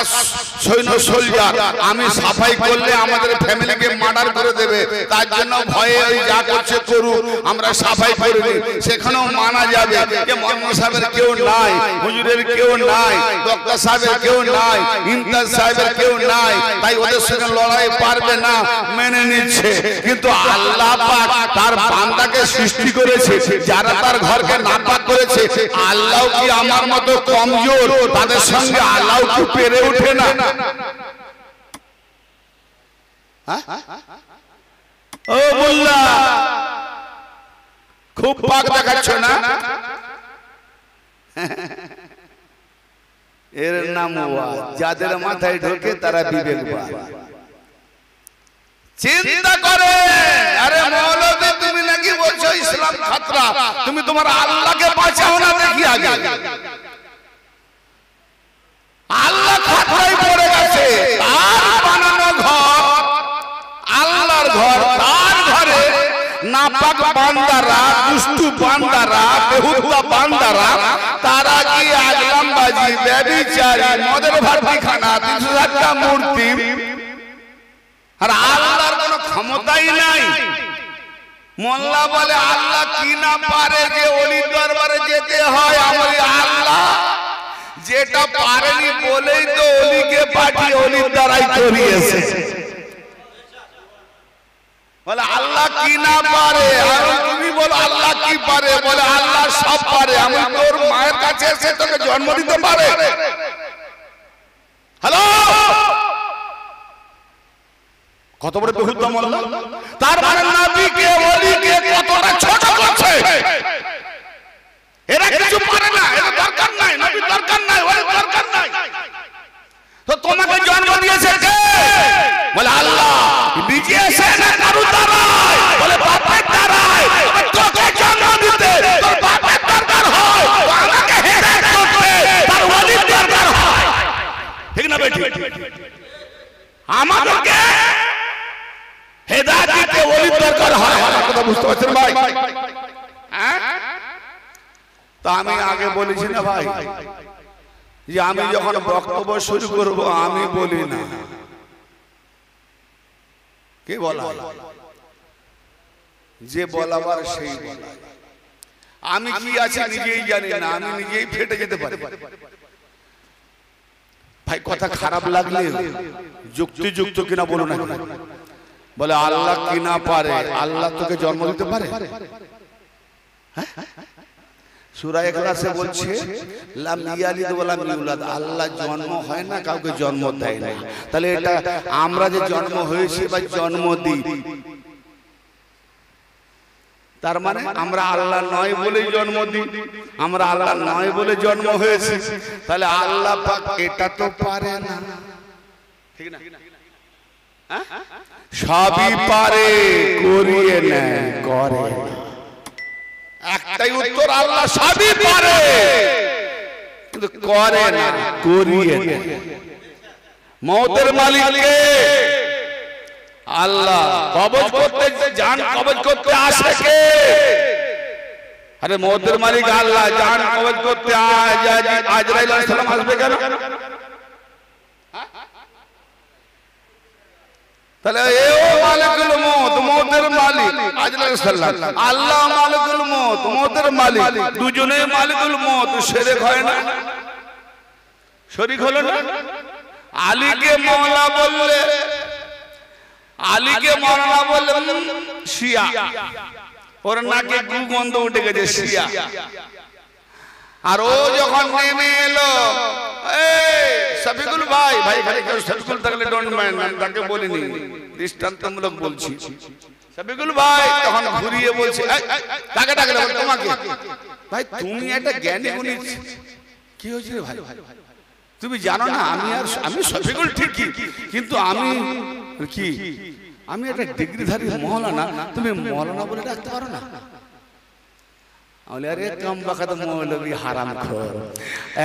সৈন্য সোলজার আমি সাফাই করলে আমাদের ফ্যামিলিকে মার্ডার করে দেবে তার জন্য ভয়ে ওই যা করছে করুক আমরা সাফাই করিনি সেখানেও মানা যাবে যে মৌলানা সাহেবের কেউ নাই হুজুরের কেউ নাই ডক্টর সাহেবের কেউ নাই ইমতাজ সাহেবের কেউ নাই তাই ওদের সঙ্গে লড়াই পারবে না মেনে নিচ্ছে কিন্তু আল্লাহ পাক তার বান্দাকে সৃষ্টি করেছে যারা তার ঘরকে নাপাক করেছে আল্লাহ কি আমার মতো কমজোর তাদের সঙ্গে আল্লাহ কি পেরে ওঠে না ও মোল্লা খুব পাক দেখাচ্ছ না এর নাম ওয়াজ যাদের মাথায় ঢোকে তারা বিবেকবান চিন্তা করে আরে মৌলভী তুমি নাকি বলছো ইসলাম খাতরা তুমি তোমার আল্লাহকে বাঁচাও না দেখি আগে আল্লাহ খাতরায় পড়ে গেছে তার বানানো ঘর আল্লাহর ঘর তার ঘরে নাপাক বান্দারা দুষ্টু বান্দারা বেহুদা বান্দারা তারা কি আগলামবাজি ব্যভিচারী মদের ভাটিখানা ৩০০টা মূর্তি আর আল্লাহর কোনো ক্ষমতাই নাই মোল্লা বলে আল্লাহ কি না পারে যে ওলির দরবারে যেতে হয় আমি আল্লাহ যেটা পারেনি বলেই তো ওলিকে পাঠিয়ে ওলির দ্বারাই করিয়েছে বলে আল্লাহ কি না পারে আর তুমি বলো আল্লাহ কি পারে বলে আল্লাহ সব পারে আমি তোর মায়ের কাছে এসে তোকে জন্ম দিতে পারে হ্যালো কত বড় বেহুদা মোল্লা তার মানে নবীকে ওলিকে কতটা ছোট করছে এরা কিছু পারে না এরা দরকার নাই নবী দরকার নাই ওলি দরকার নাই তো তোমাকে জন্ম দিয়েছে কে বলে আল্লাহ নিজে এসে না কারু দ্বারাই বলে বাপের দ্বারাই তোকে জন্ম দিতে তোর বাপের দরকার হয় আমাকে হেদায়েত করতে তার ওলির দরকার হয় ঠিক না বেটি আমাদেরকে হেদায়েত দিতে ওলির দরকার হয় কথা বুঝতে পারছেন ভাই তো আমি আগে বলেছি না ভাই যে আমি যখন বক্তব্য শুরু করব আমি বলি না কে বলা যে বলাবার সেই বলা আমি কি আছে নিজেই জানি না আমি নিজেই ফেটে যেতে পারি ভাই কথা খারাপ লাগলে যুক্তিযুক্ত কিনা বলো না বলে আল্লাহ কি না পারে আল্লাহ তোকে জন্ম দিতে পারে সূরা ইখলাসে বলছে লাম ইয়ালিদ ওয়া লাম ইউলাদ আল্লাহ জন্ম হয় না কাউকে জন্ম দেয় না তাহলে এটা আমরা যে জন্ম হয়েছি বা জন্ম দিই তার মানে আমরা আল্লাহ নয় বলেই জন্ম দিই আমরা আল্লাহ নয় বলে জন্ম হয়েছি তাহলে আল্লাহ পাক এটা তো পারে না ঠিক না সবই পারে করিয়ে নেয় করে না একটাই উত্তর আল্লাহ সবই পারে কিন্তু করে না করিয়ে নেয় মওতের মালিক কে আল্লাহ কবজ করতে জান কবজ করতে আসে কে আরে মওতের মালিক আল্লাহ জান কবজ করতে আজরাইল আলাইহিস সালাম আসবে কেন তাহলে এও মালিকুল মউত মওতের মালিক আজরাইল আলাইহিস সালাম আল্লাহ মালিকুল মউত মওতের মালিক দুজনেই মালিকুল মউত শিরক হয় না শরীক হলো না আলীকে মাওলা বললে আলীকে মাওলানা বললে শিয়া, ওর নাকে গন্ধ উঠে গেছে শিয়া। আর ও যখন নেমে এলো, শফিকুল ভাই, ভাই এখানে কেউ শফিকুল থাকলে ডোন্ট মাইন্ড, আমি তাকে বলিনি, দৃষ্টান্তমূলক বলছি। শফিকুল ভাই তখন ঘুরিয়ে বলছে, কাকে ডাকলে? তোমাকে। ভাই তুমি একটা জ্ঞানী গুণী, কি হয়েছে ভাই? তুমি জানো না আমি শফিকুল ঠিকই, কিন্তু আমি কি, আমি একটা ডিগ্রিধারী মওলানা, তুমি মওলানা বলে ডাকতে পারো না? আরে কম বাকাত মৌলবি হারামখোর।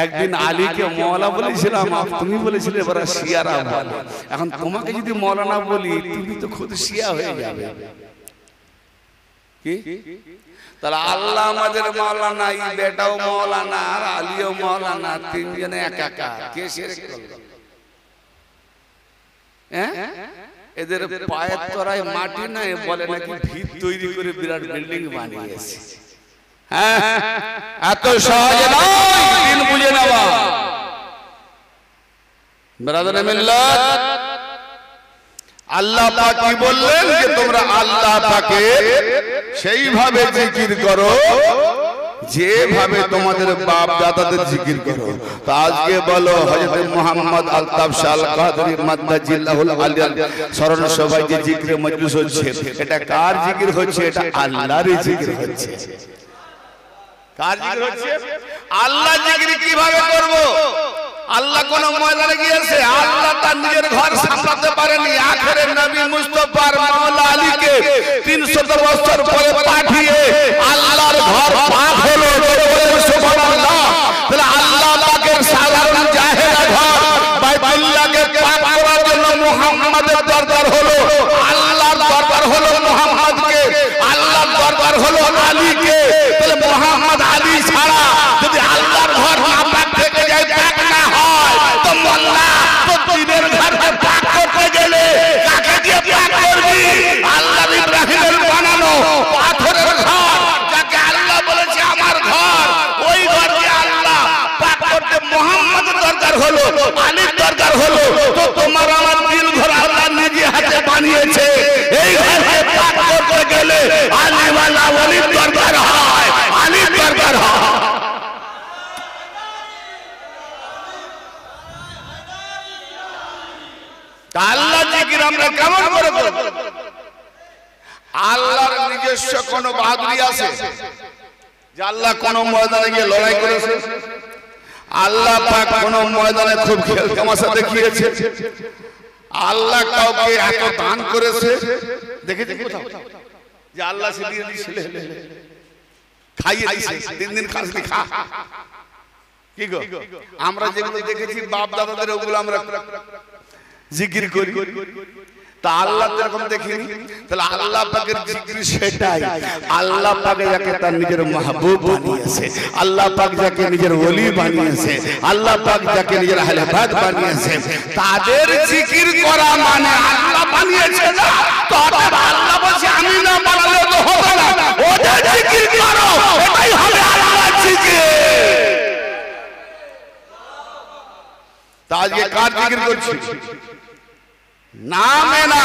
একদিন আলীকে মওলা বলেছিলাম, তুমি বলেছিলে এবার শিয়ারা বলে। এখন তোমাকে যদি মওলানা বলি, তুমি তো খুদ শিয়া হয়ে যাবে। কি তাহলে আল্লাহ আমাদের মওলানা, এই বেটাও মওলানা আর আলীও মওলানা, তিনজনে একা। কে শিরক করলো? এদের পায়ের তলায় মাটি নাই, বলে নাকি ভিত তৈরি করে বিরাট বিল্ডিং বানিয়েছে। এত সহজে নয় দিন বুঝে নেওয়া। ব্রাদার মিল্লাত, আল্লাহ পাক কি বললেন যে তোমরা আল্লাহ পাকে সেইভাবে জিকির করো যেভাবে তোমাদের বাপ দাদাদের জিকির করো। তো আজকে বলো হযরত মুহাম্মদ আলতাফ শাহ কাদরি মাদ্দাজিল্লাহুল আলিয়া স্মরণ সভায় যে জিকির মজলিস হচ্ছে, এটা কার জিকির হচ্ছে? এটা আল্লাহরই জিকির হচ্ছে। কার জিকির হচ্ছে? আল্লাহ জিকির কিভাবে করব? আল্লাহ কোন ময়দানে গিয়েছে? আল্লাহ তার নিজের ঘর সামলাতে পারেনি, আখেরের নবী মুস্তাফার মাওলা আলীকে 300 বছর পরে পাঠিয়ে আল্লাহর ঘর পাক হলো। সুবহানাল্লাহ। তাহলে আল্লাহ পাকের সাধারণ জাহেরা ঘর বাইতুল্লাহকে পাক করার জন্য মুহাম্মাদের দরকার হলো, আল্লাহর দরকার হলো মুহাম্মদকে, আল্লাহর দরকার হলো আলীকে। তাহলে মুহাম্মদ আলী ছাড়া যদি আল্লাহর ঘর না পাক থেকে যায়, পাক না হয়, তো মোল্লা তো দিনের ঘরকে পাক করতে গেলে কাকে দিয়ে পাক করবি? আল্লাহ ইব্রাহিমের বানানো পাথরের ঘর, যাকে আল্লাহ বলেছে আমার ঘর, ওই ঘরকে আল্লাহ পাক করতে মুহাম্মদের দরকার হলো, আলীর দরকার হলো। তো তোমার আমার দিল ঘর আল্লাহ নিজে হাতে বানিয়েছে, এই ঘরকে পাক করতে গেলে আলী ওয়ালা ওলির দরকার হয়, আলীর দরকার হয়। আল্লাহ জিকির আমরা কেমন করে করব? আল্লাহর নিজস্ব কোন বাহাদুরি আছে যে আল্লাহ কোন ময়দানে গিয়ে লড়াই করেছে? আল্লাহ পাক কোন ময়দানে খুব খেল তামাশা দেখিয়েছে? আল্লাহ কাউকে এত দান করেছে দেখেছে কোথাও যে আল্লাহ সে দিয়ে দিয়েছিল, খাইয়ে দিয়েছে, দিন খাসনি খা? কি গো, আমরা যেগুলো দেখেছি বাপ দাদাদের, ওগুলো আমরা জিকির করি। তা আল্লাহ এরকম দেখিনি। তাহলে আল্লাহ পাকের জিকির সেটাই। আল্লাহ পাক যাকে তার নিজের মাহবুব বানিয়েছে, আল্লাহ পাক যাকে নিজের ওলি বানিয়েছে, আল্লাহ পাক যাকে নিজের আহলে বাইত বানিয়েছে, তাদের জিকির করা মানে আল্লাহ বানিয়েছে না। তবে আল্লাহ বলছে আমি না বানালে তো হবে না, ওদের জিকির করো, এটাই হবে আল্লাহর জিকির। তা আজকে কার জিকির করছি? নামে না,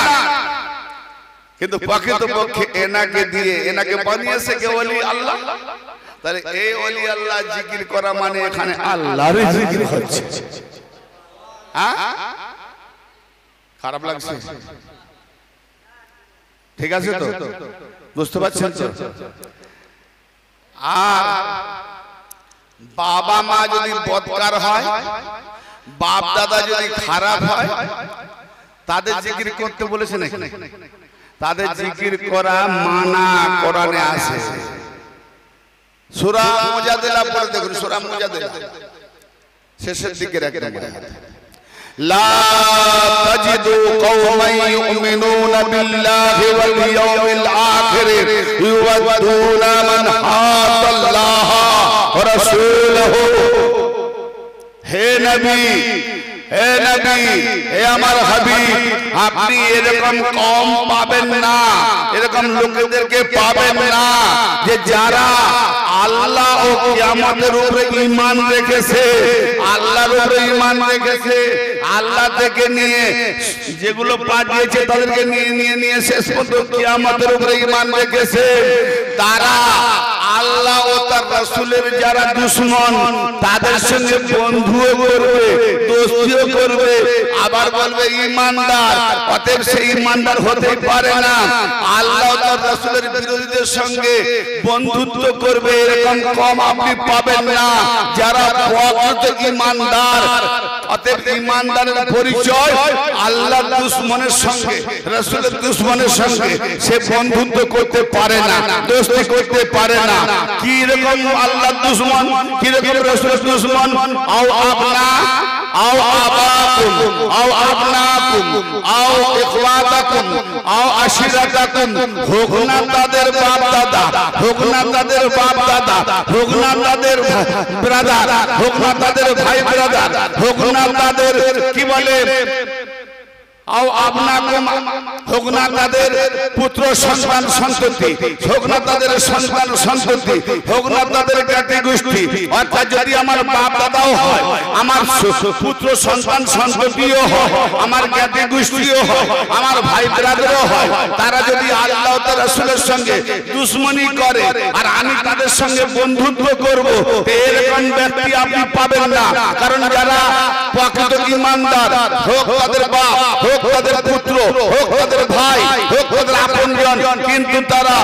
কিন্তু প্রকৃতপক্ষে এনাকে দিয়ে, এনাকে বানিয়েছে কে? ওলি আল্লাহ। তাহলে এই ওলি আল্লাহ জিকির করা মানে এখানে আল্লাহর জিকির হচ্ছে। হ্যাঁ, খারাপ লাগছে? ঠিক আছে তো, বুঝতে পারছেন তো? আর বাবা মা যদি বদকার হয়, বাপ দাদা যদি খারাপ হয়, তাদের জিকির করতে বলেছে নাকি? তাদের জিকির করা মানা কোরআনে আছে। সূরা মুজাদিলা পড়ে দেখুন, সূরা মুজাদিলা শেষের দিকের একটা আয়াত, লা তাজিদু কওমান ইউমিনুনা বিল্লাহি ওয়াল ইয়াউমিল আখির ইউওয়াদুনা মান হাদাল্লাহ ওয়া রাসূলুহু। হে নবী, হে নবী, হে আমার হাবিব, আপনি এরকম কম পাবেন না, এরকম লোকেদেরকে পাবেন না যে যারা আল্লাহ ও কিয়ামতের উপরে ঈমান রেখেছে, আল্লাহর উপরে ঈমান রেখেছে, আল্লাহ থেকে নিয়ে যেগুলো পাঠিয়েছে তাদেরকে নিয়ে শেষ পর্যন্ত কিয়ামতের উপরে ঈমান রেখেছে, তারা আল্লাহ ও তার রাসূলের যারা দুশমন তাদের সঙ্গে বন্ধুও করবে, দোস্তিও করবে, আবার বলবে ঈমানদার। অতএব সেই ঈমানদার হতে পারে না আল্লাহ ও তার রাসূলের বিরোধীদের সঙ্গে বন্ধুত্ব করবে, এরকম কম আপনি পাবেন না যারা প্রকৃত ঈমানদার। অতএব ঈমানদারের পরিচয় আল্লাহর দুশমনের সঙ্গে, রাসূলের দুশমনের সঙ্গে সে বন্ধুত্ব করতে পারে না, দোস্তি করতে পারে না। কি রকম আল্লাহর দুশমন, কি রকম রাসূলের দুশমন? আও আপনা আও আবাকুম আও আপনাকুম আও ইখওয়াতাকুম আও আশিরাতাকুম, হোক না তাদের বাপ দাদা, হোক না তাদের বাপ দাদা, হোক না তাদের ব্রাদার, হোক না তাদের ভাই ব্রাদার, হোক না তাদের কি বলে আও আপনাকুম, হোক না তাদের পুত্র সন্তান সন্ততি, হোক না তাদের সন্তান সন্ততি, হোক না তাদের জ্ঞাতি গোষ্ঠী। অর্থাৎ যদি আমার বাপ দাদাও হয়, আমার পুত্র সন্তান সন্ততিও হয়, আমার জ্ঞাতি গোষ্ঠীও হয়, আমার ভাই ব্রাদারও হয়, তারা যদি আল্লাহ ও তার রাসূলের সঙ্গে দুশমনি করে আর আমি তাদের সঙ্গে বন্ধুত্ব করব, এরকম ব্যক্তি আপনি পাবেন না। কারণ যারা প্রকৃত ঈমানদার, হোক তাদের বাপ, হোক তাদের পুত্র, হোক তাদের ভাই, হোক তাদের আপনজন, কিন্তু তারা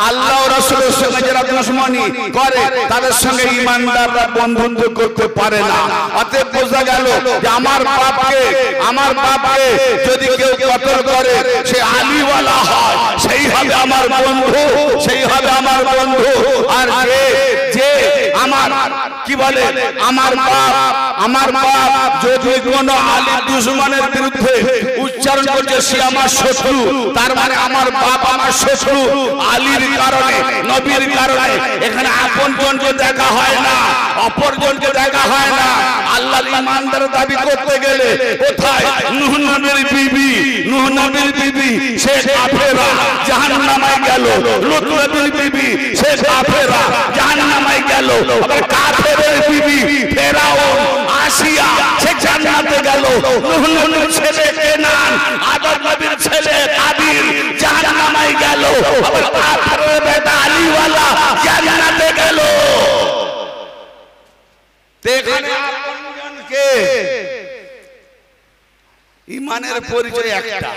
আল্লাহ ও রাসূলের সঙ্গে যারা দুশমনি করে তাদের সঙ্গে ঈমানদাররা বন্ধুত্ব করতে পারে না। অতএব বোঝা গেল যে আমার বাপকে যদি কেউ কতল করে সে আলীওয়ালা হয়, সেই হবে আমার বন্ধু, সেই হবে আমার বন্ধু। আর যে আমার কি বলে আমার বাপ যদি কোনো আলীর দুশমনের বিরুদ্ধে উচ্চারণ করছে সে আমার শত্রু, তার মানে আমার বাপ আমার শত্রু। আলীর কারণে, নবীর কারণে এখানে আপনজনকে দেখা হয় না, অপরজনকে দেখা হয় না। আল্লাহর ঈমানদার দাবি করতে গেলে কোথায়? নূহ নবীর বিবি সে কাফেরা, জাহান্নামে গেল। লূত নবীর বিবি সে কাফেরা, জাহান্নামে গেল। আবার কাফেরের বিবি ফেরাউন, আসিয়া সে জান্নাতে গেল। নূহ নবীর ছেলে কেনান, আদম নবীর ছেলে কাবিল জাহান্নামে গেল। আবার কাফেরের বেটা আলীওয়ালা জান্নাতে গেল। এখানে আপনজনকে ঈমানের পরিচয় একটা,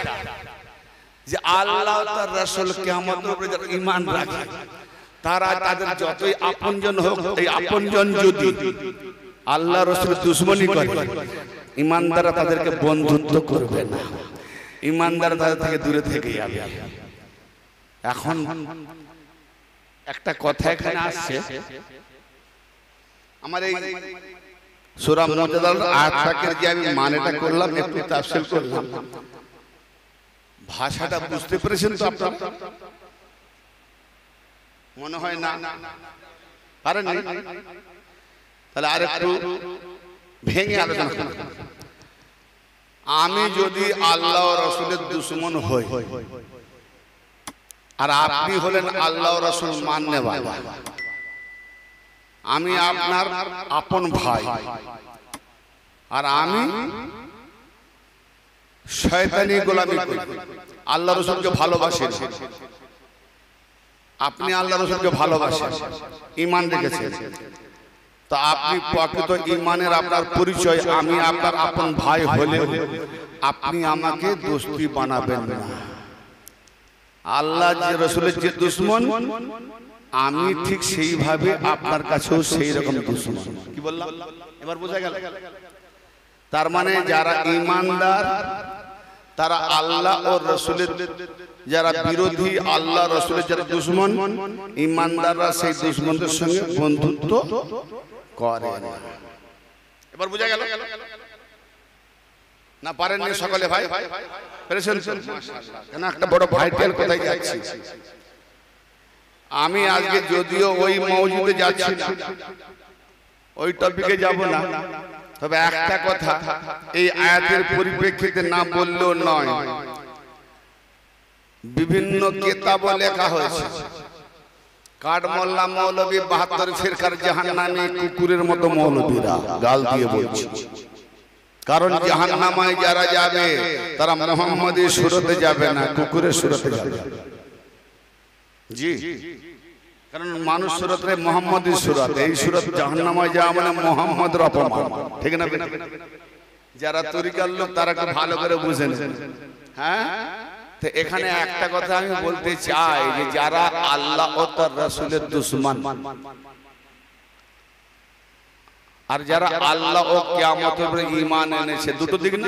যে আল্লাহ তার রাসূল কিয়ামতের উপরে যারা ঈমান রাখে তারা তাদের যতই আপনজন হোক, এই আপনজন যদি আল্লাহ রাসূলের দুশমনি করে, ঈমানদাররা তাদেরকে বন্ধুত্ব করবে না, ঈমানদাররা তাদের থেকে দূরে থেকে যাবে। এখন একটা কথা এখানে আসছে, আমার এই সূরা মুজাদালার আয়াতটাকে যে আমি মানেটা করলাম, একটু তাফসীর করলাম, ভাষাটা বুঝতে পেরেছেন তো আপনারা? মনে হয় না পারেন? তাহলে আরেকটু ভেঙে আলোচনা করুন। আমি যদি আল্লাহ ও রাসূলের দুশমন হই আর আপনি হলেন আল্লাহ ও রাসূল মাননেওয়ালা, আমি আপনার আপন ভাই আর আমি শয়তানি গোলামি করি, আল্লাহ রাসূলকে ভালোবাসি, আপনি আল্লাহ রাসূলকে ভালোবাসেন, ঈমান রেখেছেন, তো আপনি প্রকৃত ঈমানের আপনার পরিচয় আমি আপনার আপন ভাই হলে আপনি আমাকে দোস্তি বানাবেন না। আল্লাহ যে রাসূলের যে দুশমন, আমি ঠিক সেইভাবে আপনার কাছেও সেই রকম দুশমন। কি বললাম এবার বোঝা গেল? তার মানে যারা ঈমানদার তারা আল্লাহ ও রাসূলের যারা বিরোধী, আল্লাহ রাসূলের যারা দুশমন, ঈমানদাররা সেই দুশমনদের সঙ্গে বন্ধুত্ব করে না। এবার বোঝা গেল না? পারেননি সকলে ভাই? পেরেছেন? কেন একটা বড় ভাইটাল কোথায় যাচ্ছি আমি আজকে, যদিও ওই মওজুদে যাচ্ছি না, ওই টপিকে যাব না, তবে একটা কথা এই আয়াতের পরিপ্রেক্ষিতে না বললেও নয়, বিভিন্ন কিতাবে লেখা হয়েছে কাঠমোল্লা মৌলবী 72 ফিরকার জাহান্নামী কুকুরের মতো মৌলবীরা গাল দিয়ে বলছে। কারণ জাহান্নামায় যারা যাবে তারা মুহাম্মদী সুরতে যাবে না, কুকুরের সুরতে যাবে। জি, কারণ মানুষ সুরতে মুহাম্মদী সুরত, এই সুরত জাহান্নামায় যাওয়া মানে মুহাম্মদের অপমান, ঠিক না? যারা তরিকার লোক তারা খুব ভালো করে বুঝেন। হ্যাঁ, তো এখানে একটা কথা আমি বলতে চাই যে যারা আল্লাহ ও তার রাসূলের দুশমন আর যারা আল্লাহ ও কিয়ামতের উপরে ঈমান এনেছে, দুটো দিক না?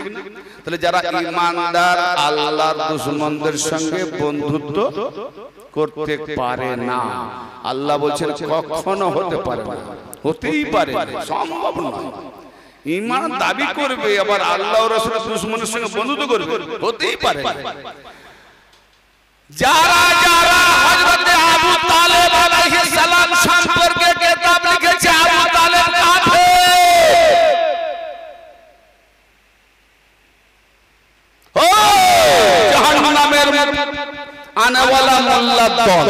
তাহলে যারা ঈমানদার আল্লাহর দুশমনদের সঙ্গে বন্ধুত্ব করতে পারে না। আল্লাহ বলছেন কখনো হতে পারে না, হতেই পারে না, সম্ভব নয়। ঈমান দাবি করবে আবার আল্লাহ ও রাসূলের দুশমনের সঙ্গে বন্ধুত্ব করবে, হতেই পারে না। যারা যারা হযরত আবু তালেব আলাইহিস সালাম সম্পর্কে কিতাব লিখেছে আবু তালেব কাফের, ও জাহান্নামের আনেওয়ালা মোল্লা দল,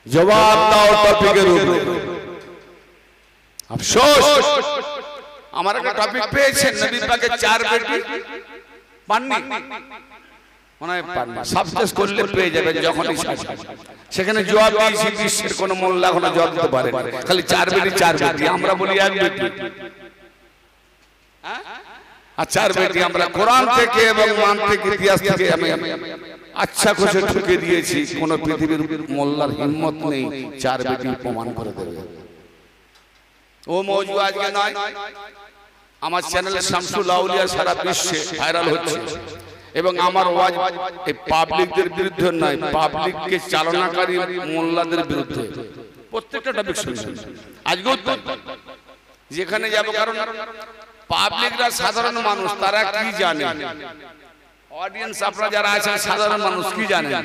জবাব দাও টপিকের উপরে। আফসোস আমার একটা টপিক পেয়েছেন নবী পাকের 4 বেটি পাননি, সাবস্টেন্স করলে পেয়ে যাবেন যখন সেখানে জবাব দিয়েছি বিশ্বের কোন মোল্লা এখনো জবাব দিতে পারে খালি 4 বেটি। আমরা বলি 1 বেটি আর 4 বেটি। আমরা কোরআন থেকে এবং মানতিক ইতিহাস থেকে আমি আচ্ছা খুশি ঠুকে দিয়েছি, কোন পৃথিবীর মোল্লার হিম্মত নেই 4 বেটি প্রমাণ করে দেবে। ও মওজু আজকে নয়, আমার চ্যানেলে শামসুল আউলিয়া সারা বিশ্বে ভাইরাল হচ্ছে এবং আমার ওয়াজ এই পাবলিকদের বিরুদ্ধে নয়, পাবলিককে চালনাকারী মোল্লাদের বিরুদ্ধে। প্রত্যেকটা টপিক শুনছেন আজকেও যেখানে যাব, কারণ পাবলিকরা সাধারণ মানুষ, তারা কি জানে? অডিয়েন্স আপনারা যারা আছেন সাধারণ মানুষ কি জানেন?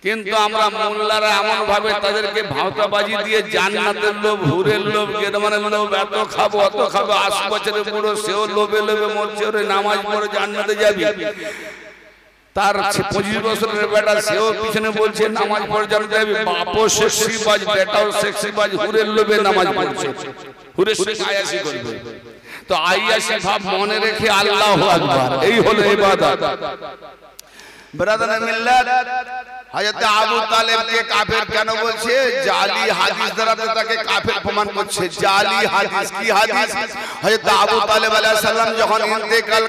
কিন্তু আমরা মোল্লারা এমন ভাবে তাদেরকে ভাওতাবাজি দিয়ে জান্নাতের লোভ, হুরের লোভ, গেদমানের লোভ, এত খাবো অত খাবো, 80 বছরের বুড়ো সেও লোভে লোভে মরছে, ওরে নামাজ পড়ে জান্নাতে যাবি। তার 25 বছরের বেটা সেও পিছনে বলছে নামাজ পড়ে জান্নাতে যাবি। বাপও সেক্সিবাজ, বেটাও সেক্সিবাজ, হুরের লোভে নামাজ পড়ছে, হুরের সঙ্গে আয়াসি করবে। তো আয়াসি ভাব মনে রেখে আল্লাহু আকবার, এই হলো ইবাদত। ব্রাদার মিল্লাত, হযরত আবু তালেবকে কাফের কেন বলছে? জালি হাদিস দ্বারা তাকে কাফের প্রমাণ করছে। জালি হাদিস কি হাদিস? হযরত আবু তালেব আলাইহিস সালাম যখন ইন্তেকাল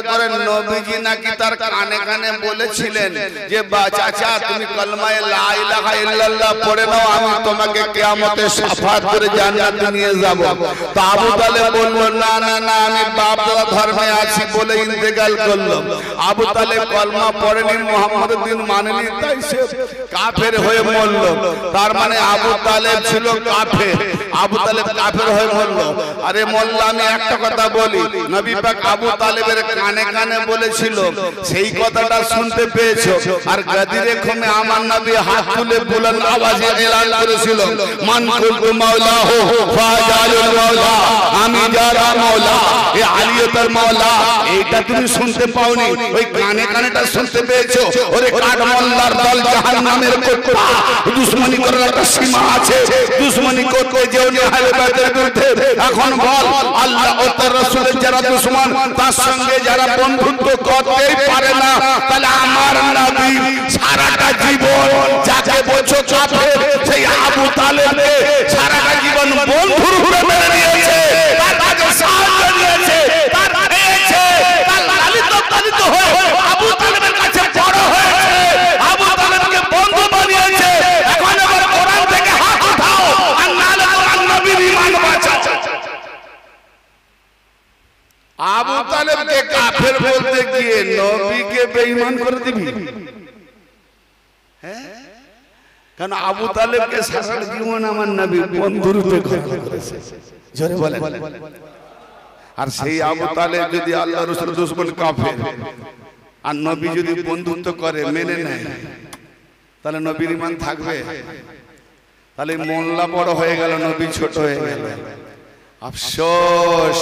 করেন নবীজি নাকি তার কানে কানে বলেছিলেন যে চাচা তুমি কলমায়ে লা ইলাহা ইল্লাল্লাহ পড়ে নাও, আমি তোমাকে কিয়ামতে শাফাআত করে জান্নাতে নিয়ে যাব। তো আবু তালেব বলল না না না, আমি বাপ দাদা ধর্মে আছি বলে ইন্তেকাল করল। আবু তালেব কলমা পড়েনি, মুহাম্মদ দিন মানেনি, তাই সে কাফের হয়ে মরল। তার মানে আবু তালেব ছিল কাফের, আবু তালেব কাফের হয়ে মরল। আরে মোল্লা আমি একটা কথা বলি, নবী পাক আবু তালেবের কানে কানে বলেছিল, সেই কথাটা শুনতে পেয়েছো? আর গাদিরে খুমে আমার নবী হাত তুলে বুলন্দ আওয়াজে এলান করেছিল, মান কুলতু মাওলাহু ফাজালুল মাওলা, আমি যারা মাওলা এ আলিয়তের মাওলা। এইটা তুমি শুনতে পাওনি, ওই কানে কানেটা শুনতে পেয়েছো? ওরে কাঠমোল্লার দল, জাহান্নামের কুত্তা, দুশমনি করার একটা সীমা আছে। দুশমনি করতে যেও না আহলে বাইতের বিরুদ্ধে। এখন বল, আল্লাহ ও তার রাসূলের যারা দুশমন, তার সঙ্গে যারা বন্ধুত্ব করতেই পারে না, তাহলে আমার নবী সারাটা জীবন যাকে বলছো কাফের, সেই আবু তালেবকে সারাটা জীবন বন্ধুর রূপে মেনে নিয়েছে, তার কাছে সাহায্য নিয়েছে, তার পেয়েছে, তার লালিত পালিত হয়ে আবু তালেবের কাছে বড় হয়েছে, আবু তালেবকে বন্ধু বানিয়েছে। এখন আবার কোরআন থেকে হাত উঠাও আর নালে কোরআন নবীর ঈমান বাঁচাও। আবু তালেবকে কাফের বলতে গিয়ে নবীকে বেঈমান করে দিবি? হ্যাঁ, কারণ আবু তালেবকে সারা জীবন আমার নবী বন্ধু রূপে গ্রহণ করেছে। জোরে বলেন। আর সেই আবু তালেব যদি আল্লাহ রাসূলের দুশমন কাফের, আর নবী যদি বন্ধুত্ব করে মেনে নেয়, তাহলে নবীর ঈমান থাকবে? তাহলে মোল্লা বড় হয়ে গেল, নবী ছোট হয়ে গেল। আফসোস